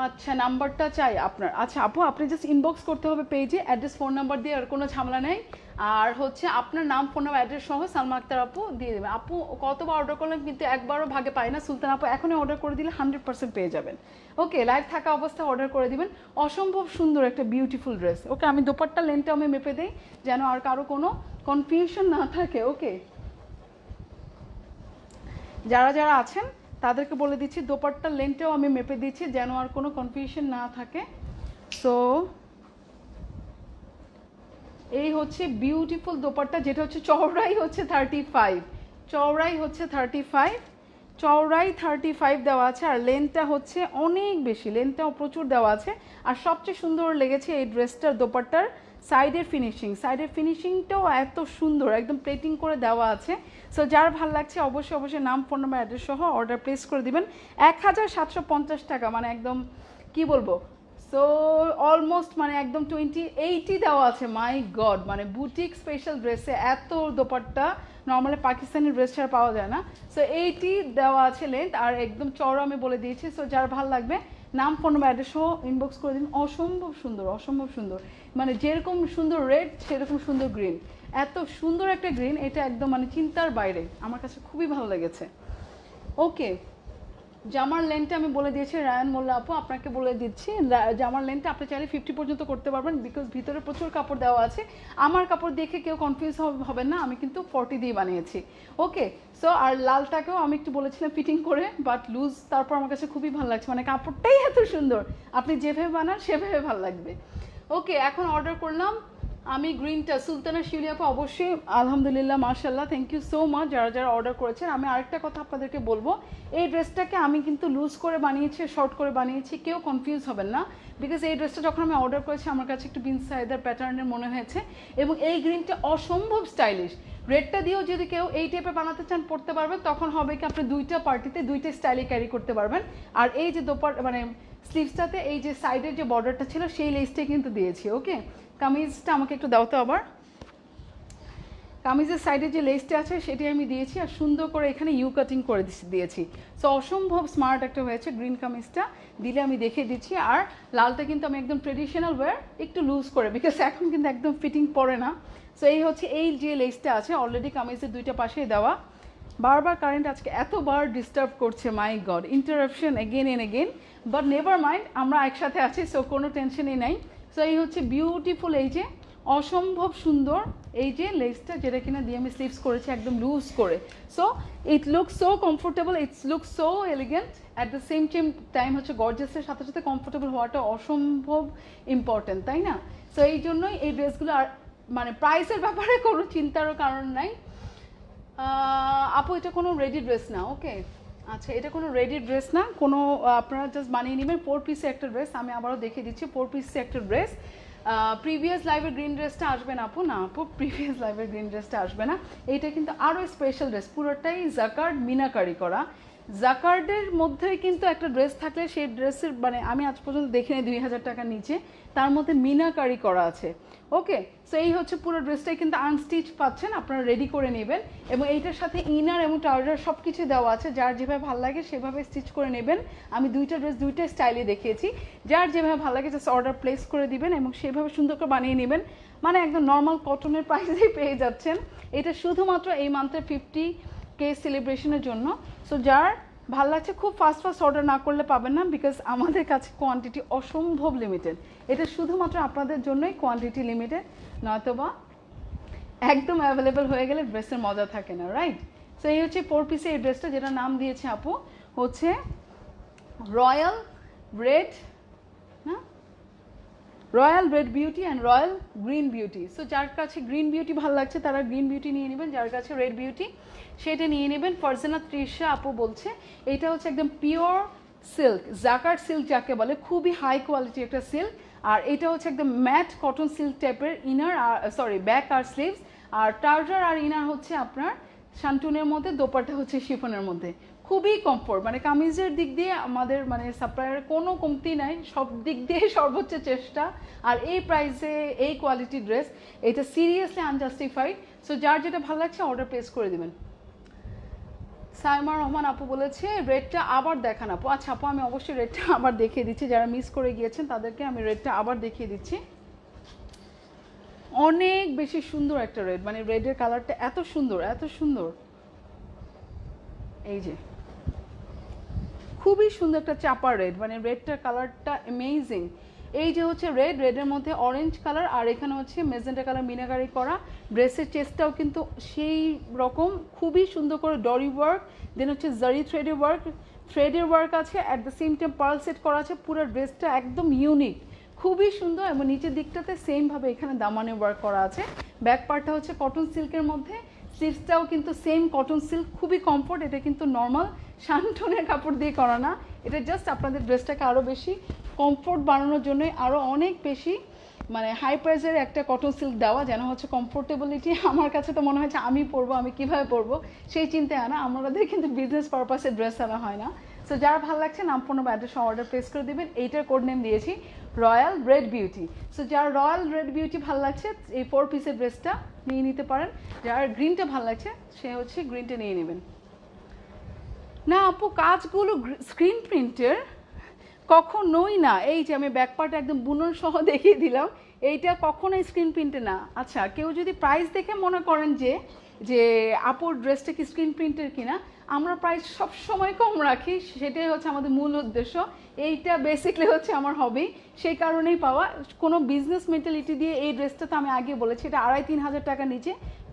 আচ্ছা নাম্বারটা চাই আপনার। আচ্ছা আপু আপনি জাস্ট ইনবক্স করতে হবে পেজে, অ্যাড্রেস ফোন নাম্বার দিয়ে, আর কোনো ঝামেলা নেই। আর হচ্ছে আপনার নাম ফোন নাম্বার অ্যাড্রেস সহ সালমা আক্তার আপু দিয়ে দেবেন। আপু কতবার অর্ডার করলেন কিন্তু একবারও ভাগে পাই না, সুলতান আপু এখনই অর্ডার করে দিলে 100% পেয়ে যাবেন। ওকে, লাইভ থাকা অবস্থায় অর্ডার করে দিবেন। অসম্ভব সুন্দর একটা বিউটিফুল ড্রেস। ওকে, আমি দোপাট্টা লেনটা আমি মেপে দিই যেন আর কারো কোনো কনফিউশন না থাকে। ওকে, যারা যারা আছেন তাদেরকে বলে দিচ্ছি দোপাট্টার লেনটাও আমি মেপে দিচ্ছি যেন আর কোনো কনফিউশন না থাকে। সো এই হচ্ছে বিউটিফুল দোপাট্টা, যেটা হচ্ছে চওড়াই হচ্ছে 35, চওড়াই হচ্ছে 35, চওড়াই 35 দেওয়া আছে, আর লেনটা হচ্ছে অনেক বেশি, লেনটাও প্রচুর দেওয়া আছে। আর সবচেয়ে সুন্দর লেগেছে এই ড্রেসটার দোপাট্টার সাইডের ফিনিশিং, সাইডের ফিনিশিংটাও এত সুন্দর, একদম প্লেটিং করে দেওয়া আছে। সো যার ভালো লাগছে অবশ্যই অবশ্যই নাম ফোন নাম্বার অ্যাড্রেস সহ অর্ডার প্লেস করে দিবেন। 1750 টাকা, মানে একদম কি বলবো, সো অলমোস্ট মানে একদম 80 দেওয়া আছে। মাই গড, মানে বুটিক স্পেশাল ড্রেসে এত দোপাট্টা নর্মালি পাকিস্তানি ড্রেস ছাড়া পাওয়া যায় না। সো 80 দেওয়া আছে লেন্থ, আর একদম চওড়া আমি বলে দিয়েছি। সো যার ভালো লাগবে নাম ফোন নাম্বার অ্যাড্রেস সহ ইনবক্স করে দিন। অসম্ভব সুন্দর, অসম্ভব সুন্দর, মানে যেরকম সুন্দর রেড সেরকম সুন্দর গ্রিন, এত সুন্দর একটা গ্রিন, এটা একদম মানে চিন্তার বাইরে, আমার কাছে খুবই ভালো লেগেছে। ওকে, জামার লেন্থটা আমি বলে দিয়েছি রায়ান মোল্লা আপু, আপনাকে বলে দিচ্ছি জামার লেন্থটা আপনি চাইলে 50 পর্যন্ত করতে পারবেন, বিকজ ভিতরে প্রচুর কাপড় দেওয়া আছে। আমার কাপড় দেখে কেউ কনফিউজ হবেন না, আমি কিন্তু 40 দিয়ে বানিয়েছি। ওকে, সো আর লালটাকেও আমি একটু বলেছিলাম ফিটিং করে, বাট লুজ, তারপর আমার কাছে খুবই ভালো লাগছে, মানে কাপড়টাই এত সুন্দর, আপনি যেভাবে বানান সেভাবে ভালো লাগবে। ওকে, এখন অর্ডার করলাম আমি গ্রিনটা, সুলতানা শিউলি আপু অবশ্যই আলহামদুলিল্লাহ মাশাল্লাহ, থ্যাংক ইউ সো মাচ যারা যারা অর্ডার করেছেন। আমি আরেকটা কথা আপনাদেরকে বলবো, এই ড্রেসটাকে আমি কিন্তু লুজ করে বানিয়েছি, শর্ট করে বানিয়েছি, কেউ কনফিউজ হবেন না, বিকজ এই ড্রেসটা যখন আমি অর্ডার করেছি আমার কাছে একটু বিন সাইদার প্যাটার্নের মনে হয়েছে, এবং এই গ্রিনটা অসম্ভব স্টাইলিশ। রেডটা দিয়েও যদি কেউ এই টাইপে বানাতে চান পড়তে পারবেন, তখন হবে কি আপনি দুইটা পার্টিতে দুইটা স্টাইলে ক্যারি করতে পারবেন। আর এই যে মানে স্লিভসটাতে এই যে সাইডের যে বর্ডারটা ছিল সেই লেসটাই কিন্তু দিয়েছি। ওকে, কামিজটা আমাকে একটু দাও তো আবার, কামিজের সাইডে যে লেসটা আছে সেটি আমি দিয়েছি, আর সুন্দর করে এখানে ইউ কাটিং করে দিয়েছি। সো অসম্ভব স্মার্ট একটা হয়েছে গ্রিন কামিজটা, দিলে আমি দেখিয়ে দিচ্ছি। আর লালটা কিন্তু আমি একদম ট্রেডিশনাল ওয়্যার একটু লুজ করে, বিকজ এখন কিন্তু একদম ফিটিং পড়ে না। সো এই হচ্ছে এই যে লেসটা আছে অলরেডি কামিজের দুইটা পাশেই দেওয়া। বারবার কারেন্ট আজকে এতবার ডিস্টার্ব করছে, my god, interruption again and again, but never mind, আমরা একসাথে আছি, সো কোনো টেনশনই নাই। সো এই হচ্ছে বিউটিফুল, এই যে অসম্ভব সুন্দর এই যে লেসটা, যেটা কিনা দিয়ে আমি স্লিভস করেছি একদম লুজ করে। So it look so comfortable, it's look so elegant, at the same time হচ্ছে গর্জিয়াসের সাথে সাথে কমফোর্টেবল হওয়াটা অসম্ভব ইম্পর্টেন্ট, তাই না? সো এই জন্যই এই ড্রেসগুলো, আর মানে প্রাইসের ব্যাপারে কোনো চিন্তারও কারণ নাই। আপু এটা কোনো রেডি ড্রেস না। ওকে, আচ্ছা এটা কোনো রেডি ড্রেস না, কোনো আপনারা জাস্ট বানিয়ে নেবেন। 4 পিসে একটা ড্রেস, আমি আবারও দেখিয়ে দিচ্ছি, 4 পিসে একটা ড্রেস। প্রিভিয়াস লাইভের গ্রিন ড্রেসটা আসবে না আপু, না আপু প্রিভিয়াস লাইভের গ্রিন ড্রেসটা আসবে না, এইটা কিন্তু আরও স্পেশাল ড্রেস, পুরোটাই জাকার্ড মিনাকারি করা। জাকার্ডের মধ্যে কিন্তু একটা ড্রেস থাকলে সেই ড্রেসের মানে আমি আজ পর্যন্ত দেখিনি 2000 টাকার নিচে, তার মধ্যে মিনাকারি করা আছে। ওকে, সো এই হচ্ছে পুরো ড্রেসটাই কিন্তু আনস্টিচ পাচ্ছেন, আপনারা রেডি করে নেবেন, এবং এইটার সাথে ইনার এবং ট্রাউজার সব কিছু দেওয়া আছে, যার যেভাবে ভালো লাগে সেভাবে স্টিচ করে নেবেন। আমি দুইটা ড্রেস দুইটা স্টাইলে দেখিয়েছি, যার যেভাবে ভালো লাগে জাস্ট অর্ডার প্লেস করে দিবেন এবং সেভাবে সুন্দর করে বানিয়ে নেবেন, মানে একদম নর্মাল কটনের প্রাইসেই পেয়ে যাচ্ছেন। এটা শুধুমাত্র এই মান্থের 50K সেলিব্রেশনের জন্য। সো যার ভালো লাগছে খুব ফাস্ট অর্ডার না করলে পাবেন না, বিকজ আমাদের কাছে কোয়ান্টিটি অসম্ভব লিমিটেড, এটা শুধুমাত্র আপনাদের জন্যই কোয়ান্টিটি লিমিটেড, নয়তোবা একদম অ্যাভেলেবেল হয়ে গেলে ড্রেসের মজা থাকে না, রাইট? সো এই হচ্ছে 4 পিসে এই ড্রেসটা, যেটা নাম দিয়েছে আপু হচ্ছে রয়্যাল রেড, না royal red beauty and royal green beauty. So যার কাছে গ্রিন বিউটি ভালো লাগছে তারা গ্রিন বিউটি নিয়ে নেবেন, যার কাছে রেড বিউটি সেটা নিয়ে নেবেন। ফারজানা তৃষা আপু বলছে এটা হচ্ছে একদম পিওর সিল্ক, জাকার্ড সিল্ক যাকে বলে, খুবই হাই কোয়ালিটি একটা সিল্ক, আর এটা হচ্ছে একদম ম্যাট কটন সিল্ক টাইপের ইনার, সরি ব্যাক আর স্লিভস, আর ট্রাউজার আর ইনার হচ্ছে আপনার শান্টুনের মধ্যে, দোপাট্টা হচ্ছে শিফনের মধ্যে, খুবই কমফোর্ট, মানে কামিজের দিক দিয়ে আমাদের মানে সাপ্লায়ারের কোনো কমতি নাই, সব দিক দিয়ে সর্বোচ্চ চেষ্টা। আর এই প্রাইসে এই কোয়ালিটি ড্রেস, এটা সিরিয়াসলি আনজাস্টিফাইড। সো যার যেটা ভালো লাগছে অর্ডার প্লেস করে দেবেন। সাইমা রহমান আপু বলেছে রেডটা আবার দেখান আপু। আচ্ছা আপু, আমি অবশ্যই রেডটা আবার দেখিয়ে দিচ্ছি, যারা মিস করে গিয়েছেন তাদেরকে আমি রেডটা আবার দেখিয়ে দিচ্ছি। অনেক বেশি সুন্দর একটা রেড, মানে রেডের কালারটা এত সুন্দর এত সুন্দর, এই যে খুবই সুন্দর একটা চাপা রেড, মানে রেডটার কালারটা অ্যামেজিং। এই যে হচ্ছে রেড, রেডের মধ্যে অরেঞ্জ কালার, আর এখানে হচ্ছে মেজেন্টা কালার মিনাকারি করা। ড্রেসের চেস্টটাও কিন্তু সেই রকম খুবই সুন্দর করে ডরি ওয়ার্ক, দেন হচ্ছে জারি থ্রেডের ওয়ার্ক আছে, at the same time pearl set করা আছে। পুরো ড্রেসটা একদম ইউনিক, খুবই সুন্দর। এবং নিচের দিকটাতে সেমভাবে এখানে দামানে ওয়ার্ক করা আছে। ব্যাক পার্টটা হচ্ছে কটন সিল্কের মধ্যে, স্লিভসটাও কিন্তু সেম কটন সিল্ক, খুবই কমফোর্ট। এটা কিন্তু নর্মাল শানটনের কাপড় দিয়ে করা না, এটা জাস্ট আপনাদের ড্রেসটাকে আরও বেশি কমফোর্ট বানানোর জন্যই আরও অনেক বেশি মানে হাই প্রাইসের একটা কটন সিল্ক দেওয়া, যেন হচ্ছে কমফোর্টেবিলিটি। আমার কাছে তো মনে হচ্ছে আমি পরবো, আমি কীভাবে পরবো সেই চিন্তায় আনা, আমাদের কিন্তু বিজনেস পারপাসে ড্রেস আনা হয় না। সো যারা ভালো লাগছে নাম ফোন অ্যাড্রেস অর্ডার প্লেস করে দেবেন। এইটার কোড নেম দিয়েছি রয়্যাল রেড বিউটি। সো যার রয়্যাল রেড বিউটি ভালো লাগছে এই 4 পিসের ড্রেসটা নিয়ে নিতে পারেন। যার গ্রিনটা ভালো লাগছে সে হচ্ছে গ্রিনটা নিয়ে নেবেন। না আপু, কাজগুলো স্ক্রিন প্রিন্টের কখনোই না। এই যে আমি ব্যাক পার্ট একদম বুনন সহ দেখিয়ে দিলাম, এইটা কখনোই স্ক্রিন প্রিন্টে না। আচ্ছা, কেউ যদি প্রাইস দেখে মনে করেন যে আপুর ড্রেসটা কি স্ক্রিন প্রিন্টের কিনা, আমরা প্রাইস সবসময় কম রাখি, সেটাই হচ্ছে আমাদের মূল উদ্দেশ্য। এইটা বেসিকলি হচ্ছে আমার হবি, সেই কারণেই পাওয়া। কোনো বিজনেস মেন্টালিটি দিয়ে এই ড্রেসটা তো আমি আগে বলেছি, এটা 2500-3000 টাকার নিচে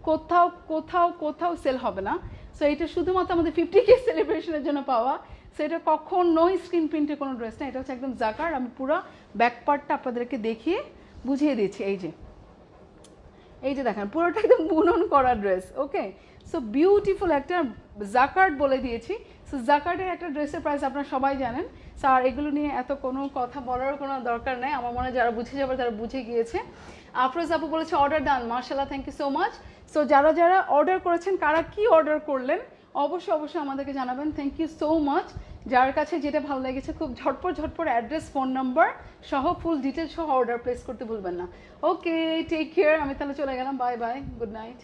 কোথাও কোথাও কোথাও সেল হবে না। সো এটা শুধুমাত্র আমাদের 50K সেলিব্রেশনের জন্য পাওয়া। সো এটা কখনোই স্ক্রিন প্রিন্টের কোনো ড্রেস না, এটা হচ্ছে একদম জাকার। আমি পুরো ব্যাক পার্টটা আপনাদেরকে দেখিয়ে বুঝিয়ে দিচ্ছি। এই যে দেখেন পুরোটা একদম বুনন করা ড্রেস। ওকে, সো বিউটিফুল একটা জাকার্ড বলে দিয়েছি। সো জাকার্ডের একটা ড্রেসের প্রাইস আপনারা সবাই জানেন। সো আর এগুলো নিয়ে এত কোনো কথা বলার কোনো দরকার নেই, আমার মনে হয় যারা বুঝে যাবে তারা বুঝে গিয়েছে। আফরোজ আপু বলেছে অর্ডার ডান, মার্শাল্লাহ, thank you so much. So যারা যারা অর্ডার করেছেন, কারা কি অর্ডার করলেন অবশ্যই আমাদেরকে জানাবেন। Thank you so much. যার কাছে যেটা ভালো লেগেছে খুব ঝটপট অ্যাড্রেস, ফোন নাম্বার সহ ফুল ডিটেলস সহ অর্ডার প্লেস করতে ভুলবেন না। ওকে, টেক কেয়ার। আমি তাহলে চলে গেলাম, বাই বাই, গুড নাইট।